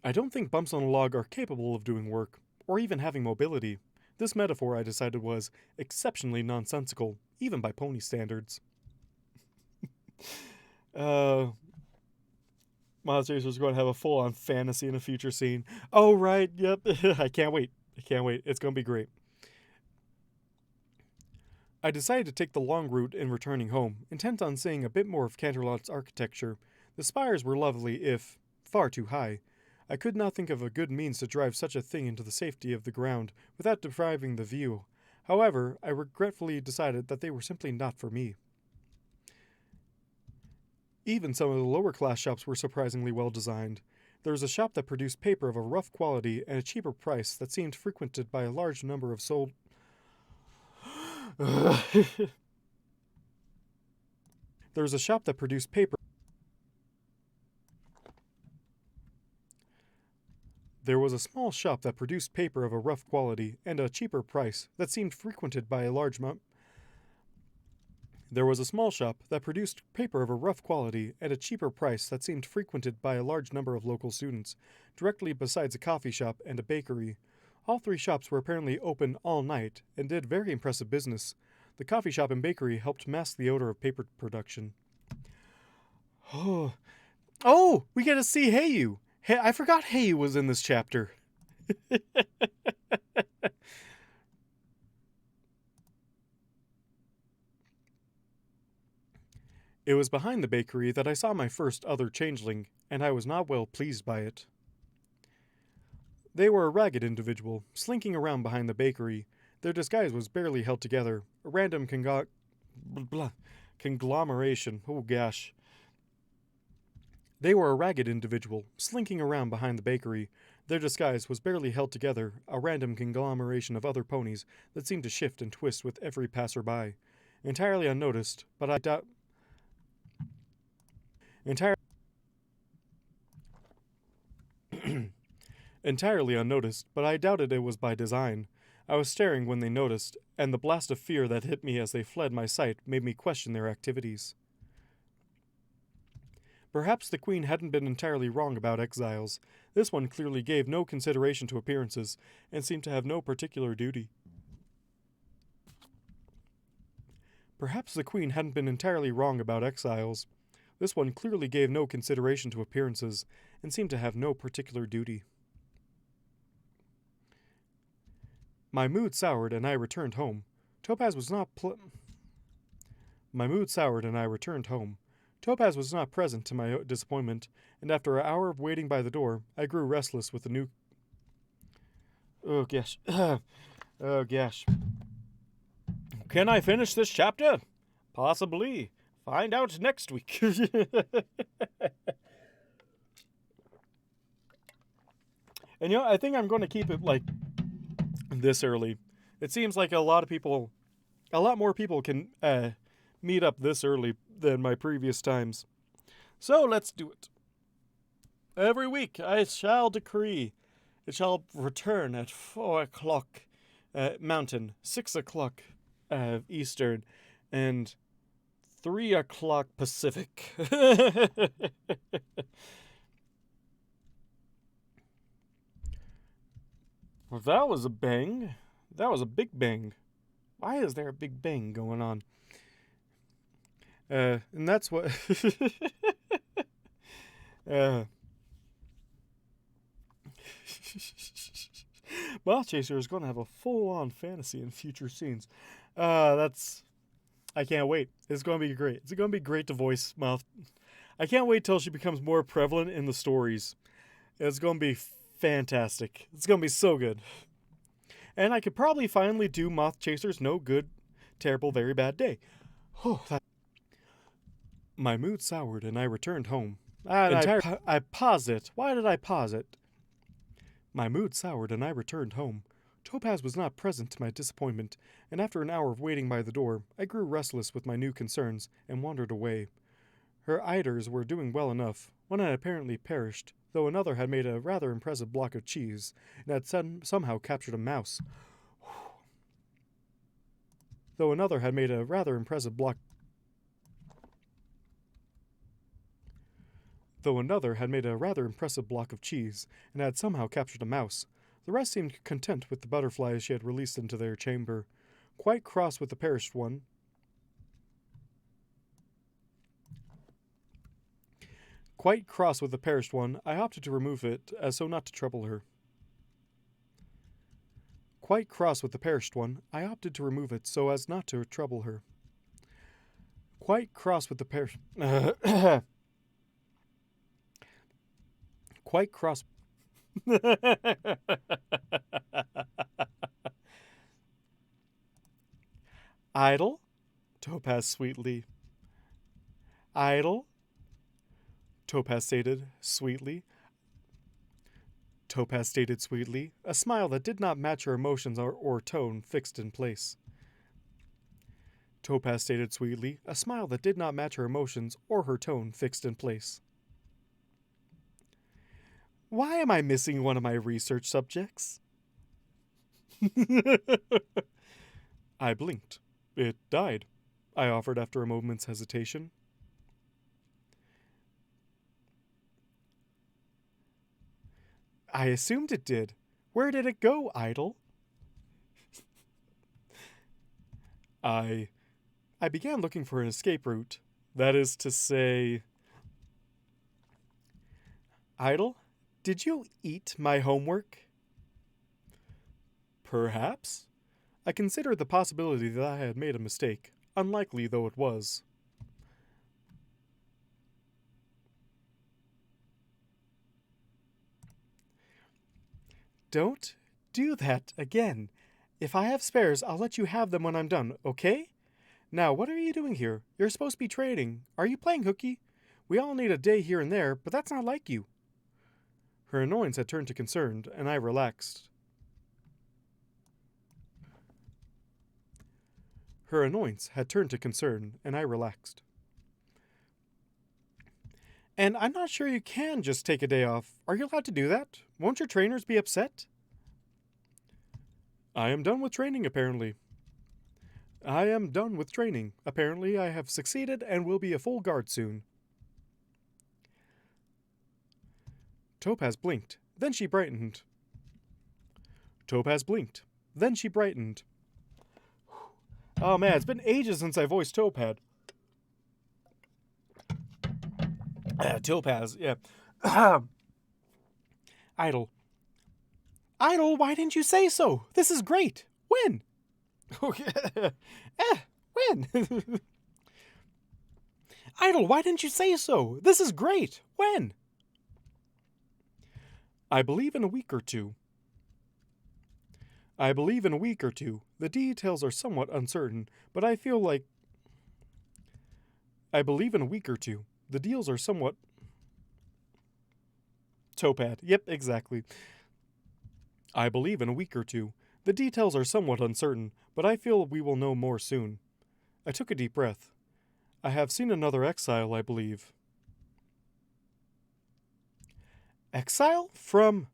I don't think bumps on a log are capable of doing work, or even having mobility. This metaphor, I decided, was exceptionally nonsensical, even by pony standards. Monsters is going to have a full-on fantasy in a future scene. Oh, right, yep. I can't wait. I can't wait. It's going to be great. I decided to take the long route in returning home, intent on seeing a bit more of Canterlot's architecture. The spires were lovely, if far too high. I could not think of a good means to drive such a thing into the safety of the ground without depriving the view. However, I regretfully decided that they were simply not for me. Even some of the lower-class shops were surprisingly well designed. There was a shop that produced paper of a rough quality and a cheaper price that seemed frequented by a large number of There was a shop that produced paper. There was a small shop that produced paper of a rough quality and a cheaper price that seemed frequented by a large There was a small shop that produced paper of a rough quality at a cheaper price that seemed frequented by a large number of local students, directly besides a coffee shop and a bakery. All three shops were apparently open all night and did very impressive business. The coffee shop and bakery helped mask the odor of paper production. Oh, we get to see Heyu. I forgot Heyu was in this chapter. It was behind the bakery that I saw my first other changeling, and I was not well pleased by it. They were a ragged individual, slinking around behind the bakery. Their disguise was barely held together, a random conglomeration. Oh gosh. They were a ragged individual, slinking around behind the bakery. Their disguise was barely held together, a random conglomeration of other ponies that seemed to shift and twist with every passerby. Entirely unnoticed, but I doubt. Entirely unnoticed, but I doubted it was by design. I was staring when they noticed, and the blast of fear that hit me as they fled my sight made me question their activities. Perhaps the queen hadn't been entirely wrong about exiles. This one clearly gave no consideration to appearances, and seemed to have no particular duty. Perhaps the queen hadn't been entirely wrong about exiles. This one clearly gave no consideration to appearances, and seemed to have no particular duty. My mood soured, and I returned home. Topaz was not My mood soured, and I returned home. Topaz was not present to my disappointment, and after an hour of waiting by the door, I grew restless with the new. Oh gosh. Oh gosh. Can I finish this chapter? Possibly. Find out next week. And I think I'm going to keep it like this early. It seems like a lot more people can meet up this early than my previous times. So let's do it. Every week I shall decree it shall return at 4 o'clock Mountain, 6 o'clock Eastern, and 3 o'clock Pacific. Well, that was a bang. That was a big bang. Why is there a big bang going on? And that's what. Moth Chaser is going to have a full-on fantasy in future scenes. I can't wait. It's going to be great. It's going to be great to voice Moth. I can't wait till she becomes more prevalent in the stories. It's going to be fantastic. It's going to be so good. And I could probably finally do Moth Chaser's No Good, Terrible, Very Bad Day. My mood soured and I returned home. I paused it. Why did I pause it? My mood soured and I returned home. Topaz was not present to my disappointment, and after an hour of waiting by the door, I grew restless with my new concerns and wandered away. Her eiders were doing well enough. One had apparently perished, though another had made a rather impressive block of cheese, and had somehow captured a mouse. Though another had made a rather impressive block of cheese, and had somehow captured a mouse. The rest seemed content with the butterflies she had released into their chamber. Quite cross with the perished one, I opted to remove it, as so not to trouble her. Quite cross with the perished one, I opted to remove it so as not to trouble her. Quite cross with the perished... Quite cross... Idle? Topaz sweetly. Idle? Topaz stated sweetly, a smile that did not match her emotions or tone fixed in place. Topaz stated sweetly, a smile that did not match her emotions or her tone fixed in place. Why am I missing one of my research subjects? I blinked. It died, I offered after a moment's hesitation. I assumed it did. Where did it go, Idle? I began looking for an escape route. That is to say... Idle, did you eat my homework? Perhaps? I considered the possibility that I had made a mistake, unlikely though it was. Don't do that again. If I have spares, I'll let you have them when I'm done, okay? Now, what are you doing here? You're supposed to be trading. Are you playing hooky? We all need a day here and there, but that's not like you. Her annoyance had turned to concern, and I relaxed. Her annoyance had turned to concern, and I relaxed. And I'm not sure you can just take a day off. Are you allowed to do that? Won't your trainers be upset? I am done with training, apparently. I am done with training. Apparently, I have succeeded and will be a full guard soon. Topaz blinked. Then she brightened. Topaz blinked. Then she brightened. Oh man, it's been ages since I voiced Topaz. Topaz, yeah. Idle. Idle, why didn't you say so? This is great. When? When? Idle, why didn't you say so? This is great. When? I believe in a week or two. I believe in a week or two. The details are somewhat uncertain, but I feel like... I believe in a week or two. The deals are somewhat... Topad. Yep, exactly. I believe in a week or two. The details are somewhat uncertain, but I feel we will know more soon. I took a deep breath. I have seen another exile, I believe. Exile? From...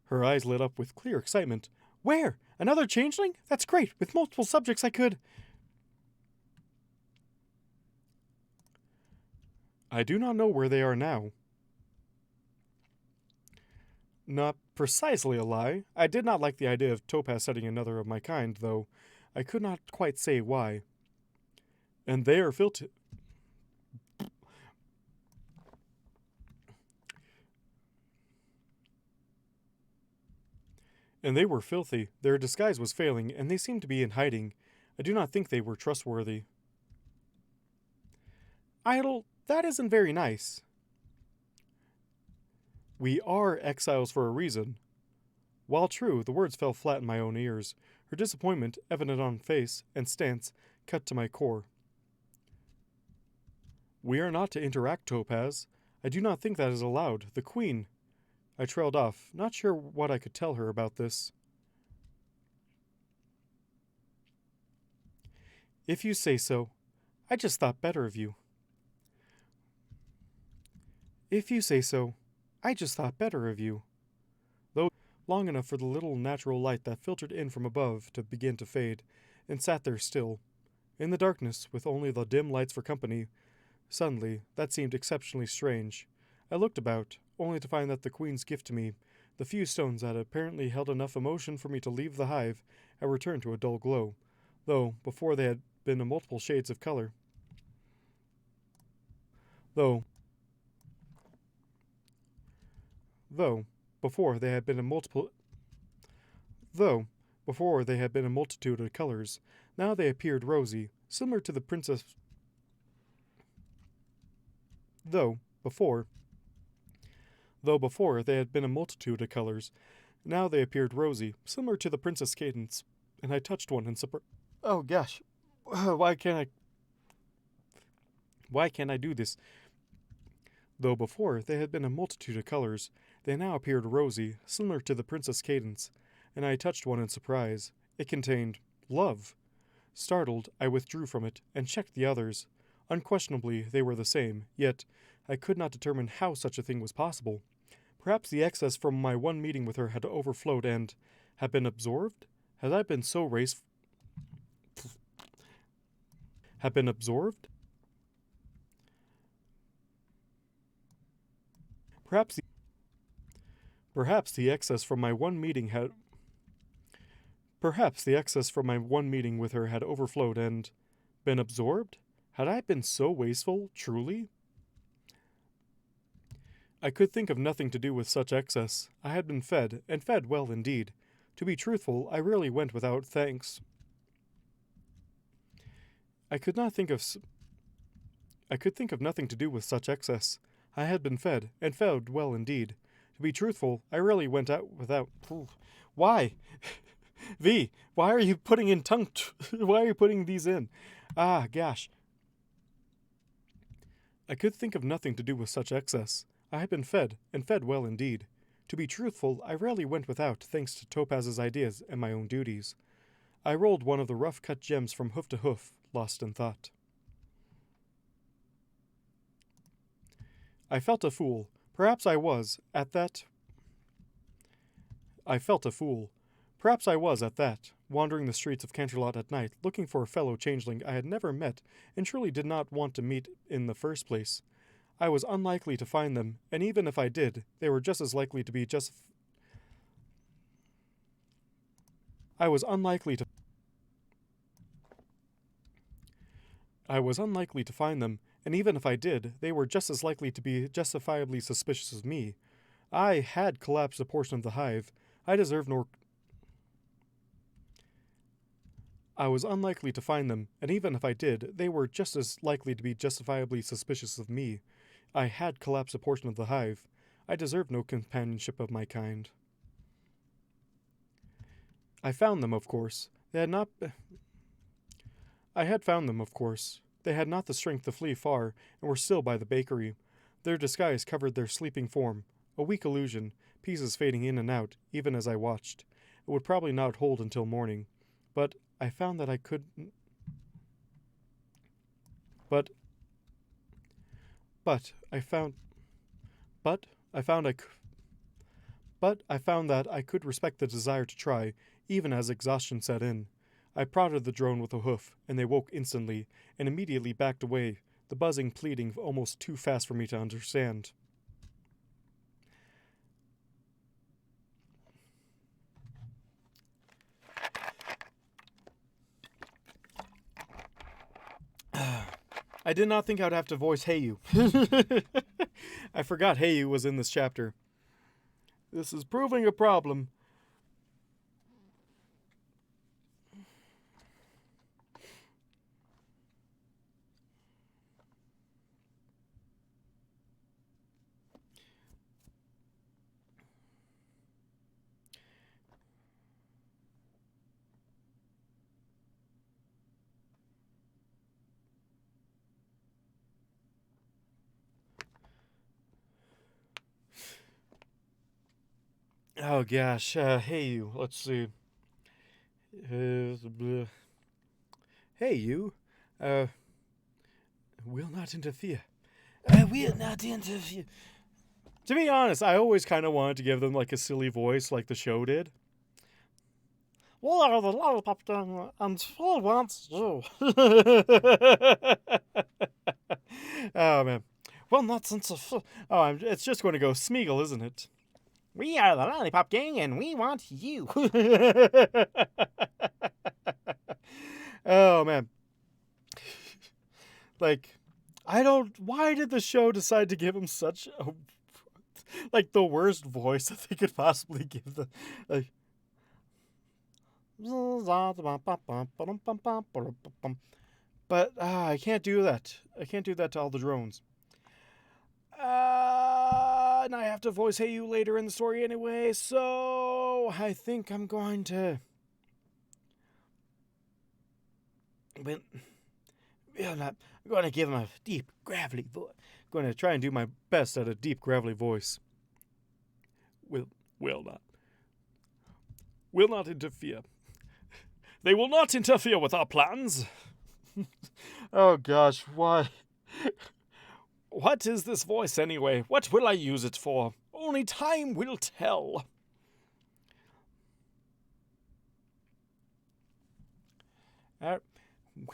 Her eyes lit up with clear excitement. Where? Another changeling? That's great. With multiple subjects I could... I do not know where they are now. Not precisely a lie. I did not like the idea of Topaz setting another of my kind, though I could not quite say why. And they are filthy. And they were filthy. Their disguise was failing, and they seemed to be in hiding. I do not think they were trustworthy. Idle, that isn't very nice. We are exiles for a reason. While true, the words fell flat in my own ears. Her disappointment, evident on face and stance, cut to my core. We are not to interact, Topaz. I do not think that is allowed. The Queen... I trailed off, not sure what I could tell her about this. If you say so. I just thought better of you. If you say so. I just thought better of you. Though long enough for the little natural light that filtered in from above to begin to fade, and sat there still. In the darkness, with only the dim lights for company, suddenly, that seemed exceptionally strange. I looked about, only to find that the Queen's gift to me, the few stones that apparently held enough emotion for me to leave the hive, had returned to a dull glow, though before they had been in multiple shades of color. Though before they had been in a multitude of colors, now they appeared rosy, similar to the princess. Though before they had been a multitude of colors, now they appeared rosy, similar to the Princess Cadence, and I touched one in surprise. Oh gosh, why can't I do this? Though before they had been a multitude of colors, they now appeared rosy, similar to the Princess Cadence, and I touched one in surprise. It contained love. Startled, I withdrew from it and checked the others. Unquestionably, they were the same, yet I could not determine how such a thing was possible. Perhaps the excess from my one meeting with her had overflowed and had been absorbed? Had I been so Had been absorbed? Perhaps the excess from my one meeting with her had overflowed and been absorbed? Had I been so wasteful, truly? I could think of nothing to do with such excess. I had been fed, and fed well indeed. To be truthful, I rarely went without thanks. I could think of nothing to do with such excess. I had been fed, and fed well indeed. To be truthful, I rarely went out without. Why? V, why are you putting in why are you putting these in? Ah, gosh. I could think of nothing to do with such excess. I had been fed, and fed well indeed. To be truthful, I rarely went without, thanks to Topaz's ideas and my own duties. I rolled one of the rough-cut gems from hoof to hoof, lost in thought. I felt a fool. Perhaps I was, at that. I felt a fool. Perhaps I was, at that, wandering the streets of Canterlot at night, looking for a fellow changeling I had never met and truly did not want to meet in the first place. I was unlikely to find them, and even if I did, they were just as likely to be I was unlikely to find them, and even if I did, they were just as likely to be justifiably suspicious of me. I had collapsed a portion of the hive. I was unlikely to find them, and even if I did, they were just as likely to be justifiably suspicious of me. I had collapsed a portion of the hive. I deserved no companionship of my kind. I found them, of course. I had found them, of course. They had not the strength to flee far, and were still by the bakery. Their disguise covered their sleeping form. A weak illusion, pieces fading in and out, even as I watched. It would probably not hold until morning. But I found that I could. But I found. But I found I. But I found that I could respect the desire to try, even as exhaustion set in. I prodded the drone with a hoof, and they woke instantly, and immediately backed away, the buzzing pleading almost too fast for me to understand. I did not think I would have to voice Hey You. I forgot Hey You was in this chapter. This is proving a problem. Oh gosh, Hey You, let's see. Hey You, will not interfere. I will not interfere. To be honest, I always kind of wanted to give them like a silly voice like the show did. Well, the lollipop thing, and who wants you? Oh man. Well, not since it's just going to go Smeagol, isn't it? We are the Lollipop Gang, and we want you. Oh man. Like, why did the show decide to give him such a, like, the worst voice that they could possibly give the, like, but I can't do that. I can't do that to all the drones. And I have to voice Hey You later in the story anyway, so I think I'm going to. I'm going to give him a deep, gravelly voice. I'm going to try and do my best at a deep, gravelly voice. Will not interfere. They will not interfere with our plans. Oh gosh, why? What is this voice anyway? What will I use it for? Only time will tell.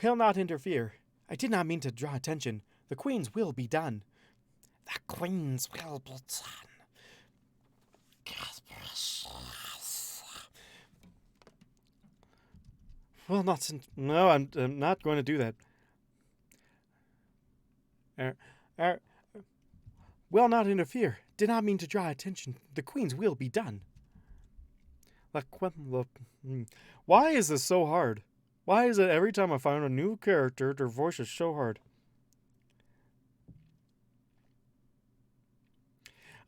Will not interfere. I did not mean to draw attention. The Queen's will be done. The Queen's will be done. Well, no, I'm not going to do that. Will not interfere. Did not mean to draw attention. The Queen's will be done. Why is this so hard? Why is it every time I find a new character, their voice is so hard?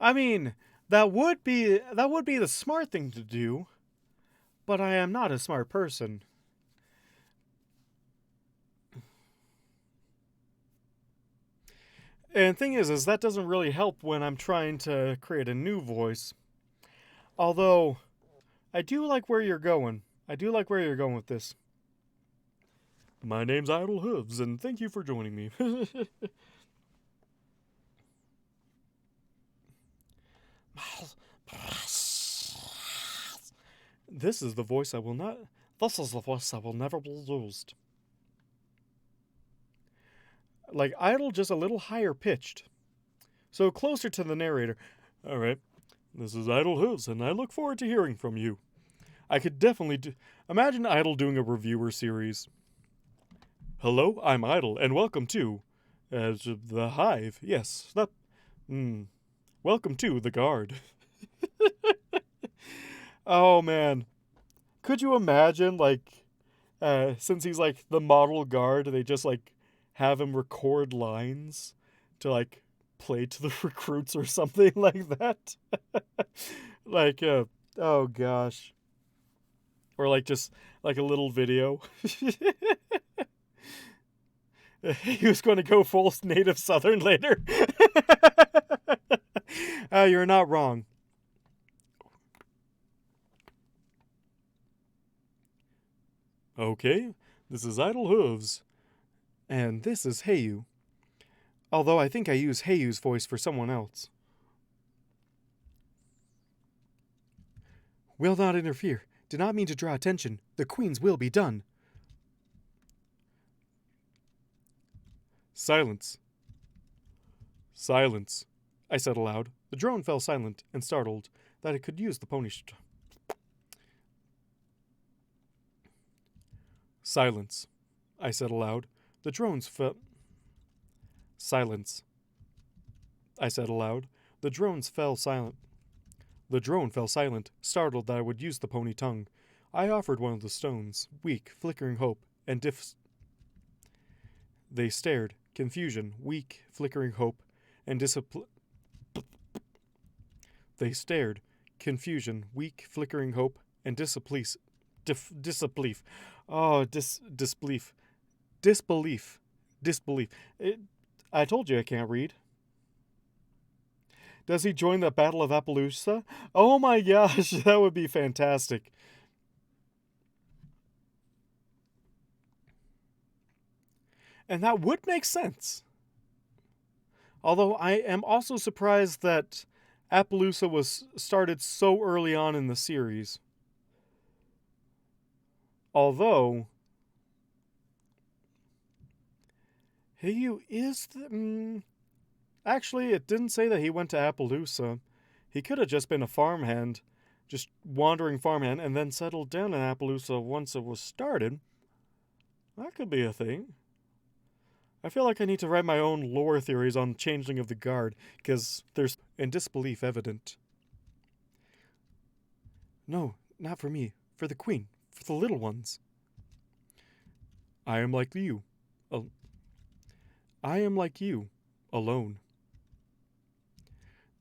I mean, that would be the smart thing to do, but I am not a smart person. And thing is that doesn't really help when I'm trying to create a new voice. Although, I do like where you're going. I do like where you're going with this. My name's Idle Hooves, and thank you for joining me. This is the voice I will not. This is the voice I will never be used. Like Idle, just a little higher pitched. So closer to the narrator. Alright, this is Idle Hooves, and I look forward to hearing from you. I could definitely imagine Idle doing a reviewer series. Hello, I'm Idle, and welcome to the Hive. Yes, that. Welcome to the Guard. Oh man, could you imagine since he's like the model guard, they just like have him record lines to like play to the recruits or something like that. Oh gosh, or like just like a little video. He was going to go full native Southern later. You're not wrong. Okay, this is Idle Hooves. And this is Heyu. Although I think I use Heyu's voice for someone else. Will not interfere. Do not mean to draw attention. The Queen's will be done. Silence. Silence, I said aloud. The drone fell silent and startled that it could use the pony. Silence, I said aloud. The drones fell. Silence, I said aloud. The drones fell silent. The drone fell silent, startled that I would use the pony tongue. I offered one of the stones, weak, flickering hope, and They stared, confusion, weak, flickering hope, and They stared, confusion, weak, flickering hope, and disbelief. Oh, disbelief. Disbelief. Disbelief. I told you I can't read. Does he join the Battle of Appaloosa? Oh my gosh, that would be fantastic. And that would make sense. Although I am also surprised that Appaloosa was started so early on in the series. Although Heyu is actually, it didn't say that he went to Appaloosa. He could have just been a farmhand, just wandering farmhand, and then settled down in Appaloosa once it was started. That could be a thing. I feel like I need to write my own lore theories on Changeling of the Guard, because there's in disbelief evident. No, not for me. For the Queen. For the little ones. I am like you. I am like you. Alone.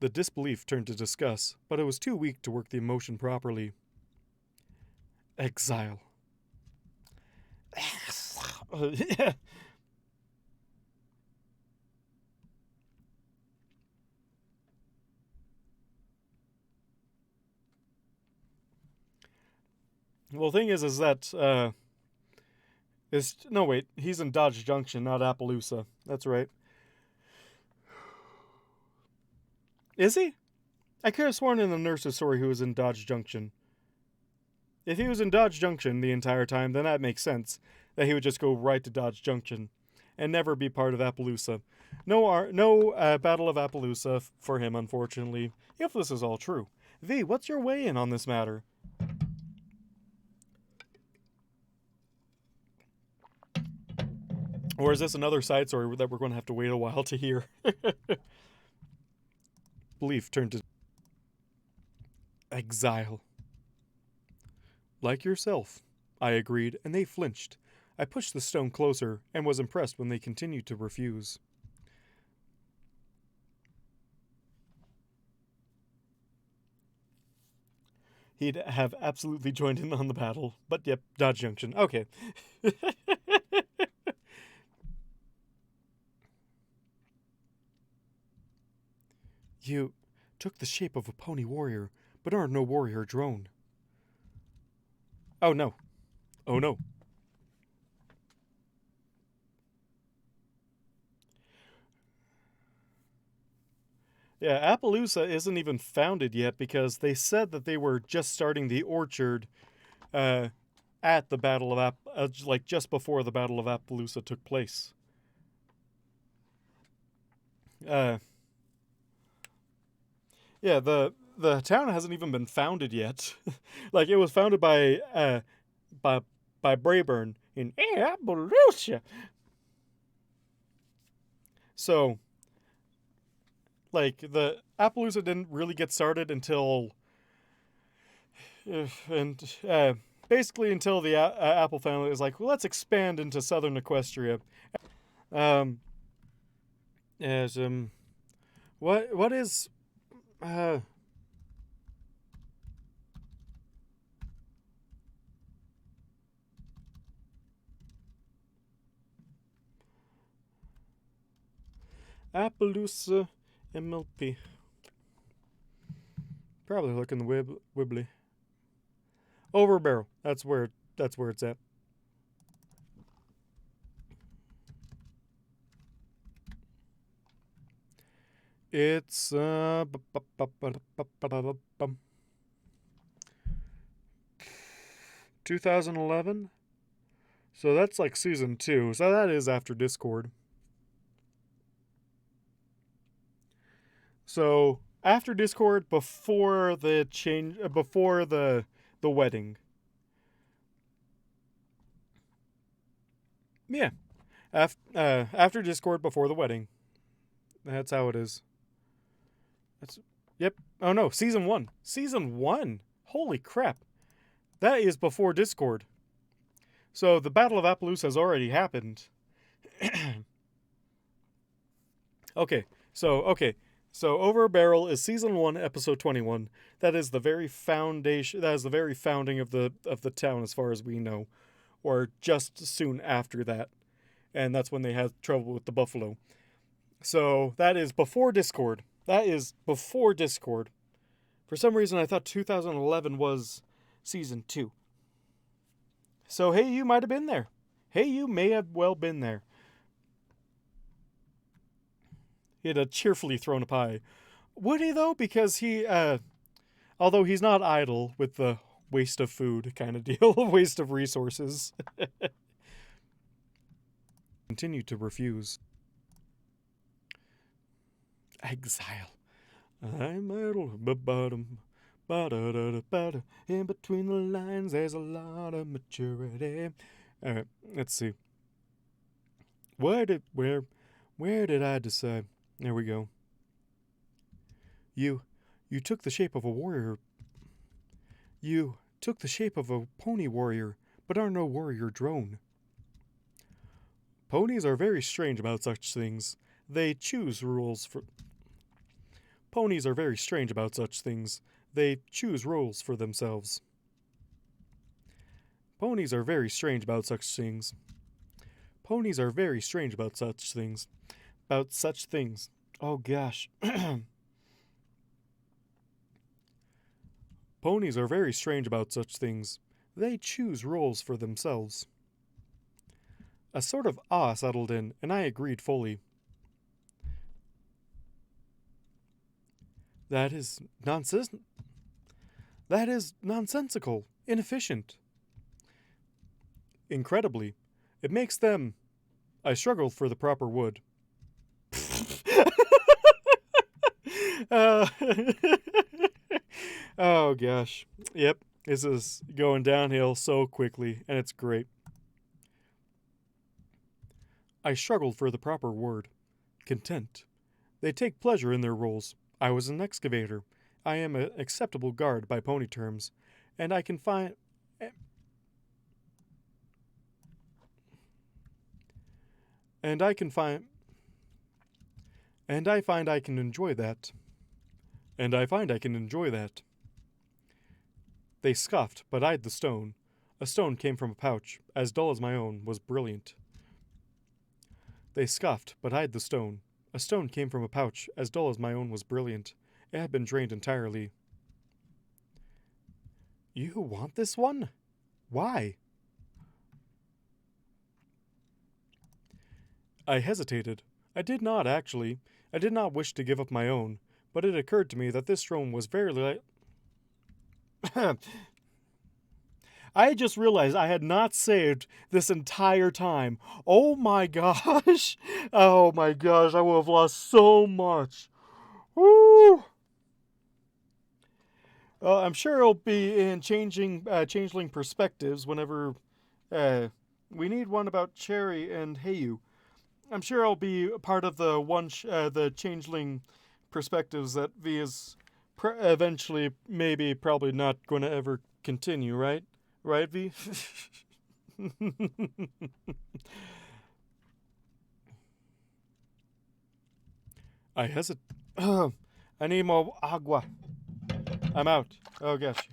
The disbelief turned to disgust, but it was too weak to work the emotion properly. Exile. Well, the thing is that, no, wait, he's in Dodge Junction, not Appaloosa. That's right. Is he? I could have sworn in the nurse's story he was in Dodge Junction. If he was in Dodge Junction the entire time, then that makes sense. That he would just go right to Dodge Junction and never be part of Appaloosa. No Battle of Appaloosa for him, unfortunately, if this is all true. V, what's your weigh-in on this matter? Or is this another side story that we're going to have to wait a while to hear? Belief turned to exile. Like yourself, I agreed, and they flinched. I pushed the stone closer and was impressed when they continued to refuse. He'd have absolutely joined in on the battle, but yep, Dodge Junction. Okay. You took the shape of a pony warrior, but are no warrior drone. Oh no. Oh no. Yeah, Appaloosa isn't even founded yet because they said that they were just starting the orchard uh, at the Battle of like just before the Battle of Appaloosa took place. Uh, yeah, the town hasn't even been founded yet. Like it was founded by by Brayburn in Appaloosa. So like the Appaloosa didn't really get started until and basically until the Apple family was like, well, let's expand into southern Equestria. Um, as what is uh Appaloosa MLP? Probably look in the Wibbly. Over barrel. That's where it's at. It's 2011. So that's like season 2. So that is after Discord. So after Discord, before the change, before the wedding. Yeah, after Discord, before the wedding. That's how it is. That's yep. Oh no, season 1. Season 1. Holy crap, that is before Discord. So the Battle of Appaloosa has already happened. Okay, so Over a Barrel is season 1, episode 21. That is the very foundation. That is the very founding of the town, as far as we know, or just soon after that, and that's when they had trouble with the buffalo. So that is before Discord. That is before Discord. For some reason, I thought 2011 was season 2. So hey, you might have been there. Hey, you may have well been there. He had cheerfully thrown a pie. Would he though? Because he, although he's not idle with the waste of food kind of deal, waste of resources, continued to refuse. Exile. I'm idle, but bottom. In between the lines, there's a lot of maturity. All right, let's see. Where did I decide? There we go. You took the shape of a warrior. You took the shape of a pony warrior, but are no warrior drone. Ponies are very strange about such things. They choose rules for. Ponies are very strange about such things. They choose rules for themselves. Ponies are very strange about such things. Ponies are very strange about such things. About such things. Oh gosh. Ponies are very strange about such things. They choose roles for themselves. A sort of awe settled in, and I agreed fully. That is nonsense. That is nonsensical, inefficient. Incredibly, it makes them. I struggle for the proper wood. uh, oh gosh. Yep, this is going downhill so quickly, and it's great. I struggled for the proper word. Content. They take pleasure in their roles. I was an excavator. I am an acceptable guard by pony terms, and I can find And I can find and I find I can enjoy that. And I find I can enjoy that. They scoffed, but eyed the stone. A stone came from a pouch, as dull as my own, was brilliant. They scoffed, but eyed the stone. A stone came from a pouch, as dull as my own was brilliant. It had been drained entirely. You want this one? Why? I hesitated. I did not, actually. I did not wish to give up my own, but it occurred to me that this stone was very I just realized I had not saved this entire time. Oh my gosh. Oh my gosh, I would have lost so much. Woo! I'm sure it'll be in changeling perspectives whenever we need one about Cherry and Heyu. I'm sure I'll be a part of the changeling perspectives that V is eventually maybe probably not going to ever continue, right? Right, V? I hesitate. I need more agua. I'm out. Oh gosh.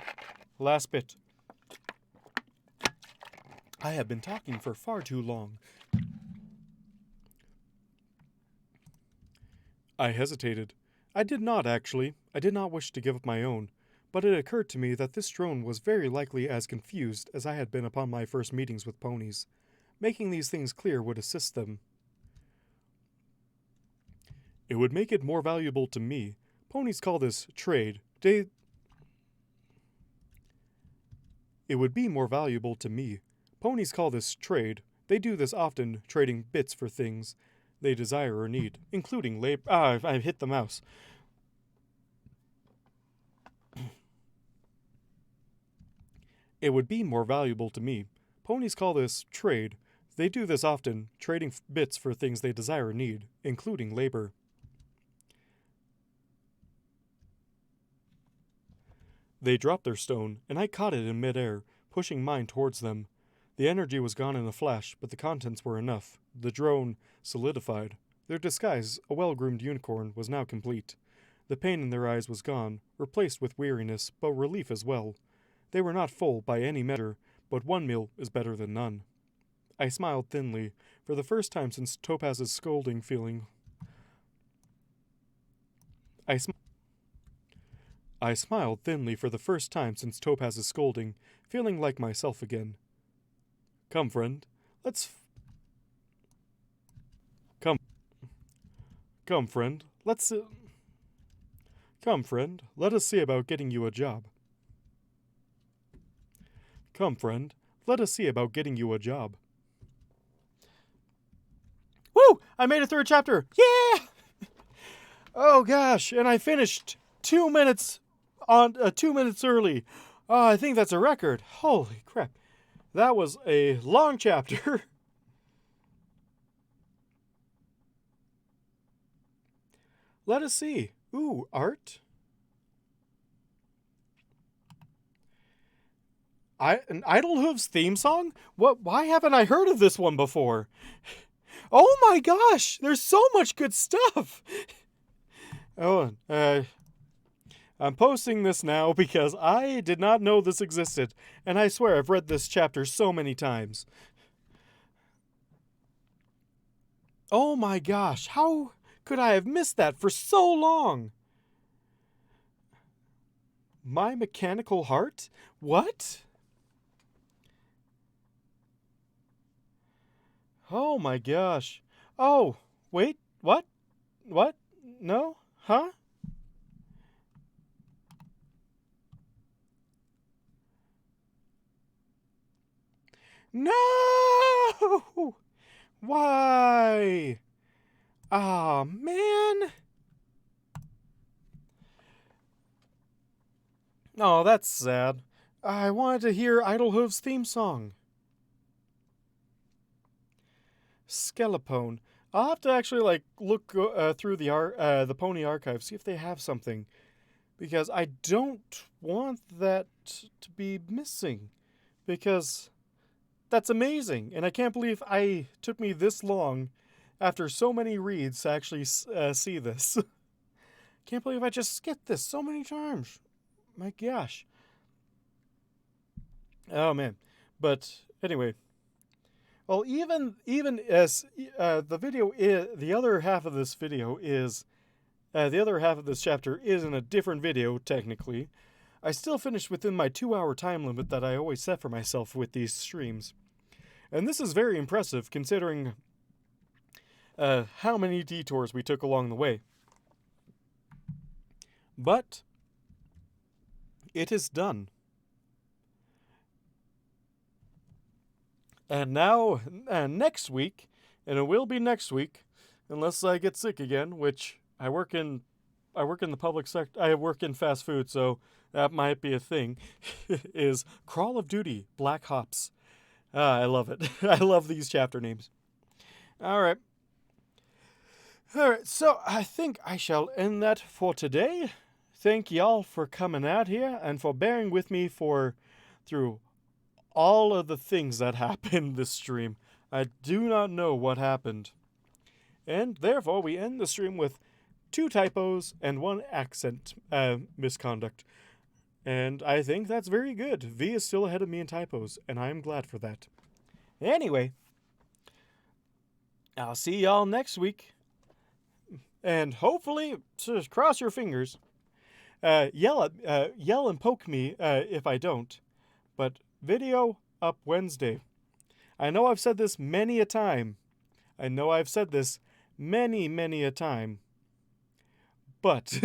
Last bit. I have been talking for far too long. I hesitated. I did not, actually. I did not wish to give up my own. But it occurred to me that this drone was very likely as confused as I had been upon my first meetings with ponies. Making these things clear would assist them. It would make it more valuable to me. Ponies call this trade. It would be more valuable to me. Ponies call this trade. They do this often, trading bits for things they desire or need, including labor. I hit the mouse. It would be more valuable to me. Ponies call this trade. They do this often, trading bits for things they desire or need, including labor. They dropped their stone, and I caught it in midair, pushing mine towards them. The energy was gone in a flash, but the contents were enough. The drone solidified. Their disguise, a well-groomed unicorn, was now complete. The pain in their eyes was gone, replaced with weariness, but relief as well. They were not full by any measure, but one meal is better than none. I smiled thinly, for the first time since Topaz's scolding feeling. I smiled thinly for the first time since Topaz's scolding, feeling like myself again. Come, friend, Come, friend, Come, friend, let us see about getting you a job. Come, friend, let us see about getting you a job. Woo! I made it through a chapter! Yeah! Oh gosh, and I finished 2 minutes 2 minutes early. I think that's a record. Holy crap. That was a long chapter. Let us see. Ooh, art. An Idle Hooves theme song? What? Why haven't I heard of this one before? Oh my gosh, there's so much good stuff. Oh, I'm posting this now because I did not know this existed, and I swear I've read this chapter so many times. Oh my gosh, how could I have missed that for so long? My mechanical heart? What? Oh my gosh. Oh, wait, what? What? No? Huh? No! Why? Aw, man. Oh, that's sad. I wanted to hear Idlehooves' theme song. Skelepone. I'll have to actually look through the pony archive, see if they have something, because I don't want that to be missing. because that's amazing, and I can't believe I took me this long after so many reads to actually see this. Can't believe I just skipped this so many times. My gosh. Oh man. But anyway, well, even as the video is the other half of this video is the other half of this chapter is in a different video technically. I still finished within my 2-hour time limit that I always set for myself with these streams. And this is very impressive considering how many detours we took along the way. But it is done. And now, next week, and it will be next week, unless I get sick again, which I work in the public sector. I work in fast food, so that might be a thing. Is Call of Duty Black Ops. I love it. I love these chapter names. All right. So I think I shall end that for today. Thank y'all for coming out here and for bearing with me through all of the things that happened this stream. I do not know what happened. And therefore, we end the stream with 2 typos and 1 accent misconduct. And I think that's very good. V is still ahead of me in typos, and I'm glad for that. Anyway, I'll see y'all next week. And hopefully, just cross your fingers. Yell and poke me if I don't. But video up Wednesday. I know I've said this many a time. Many a time. But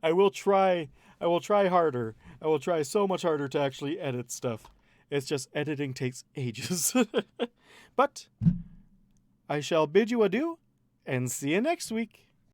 I will try harder. I will try so much harder to actually edit stuff. It's just editing takes ages. But I shall bid you adieu and see you next week.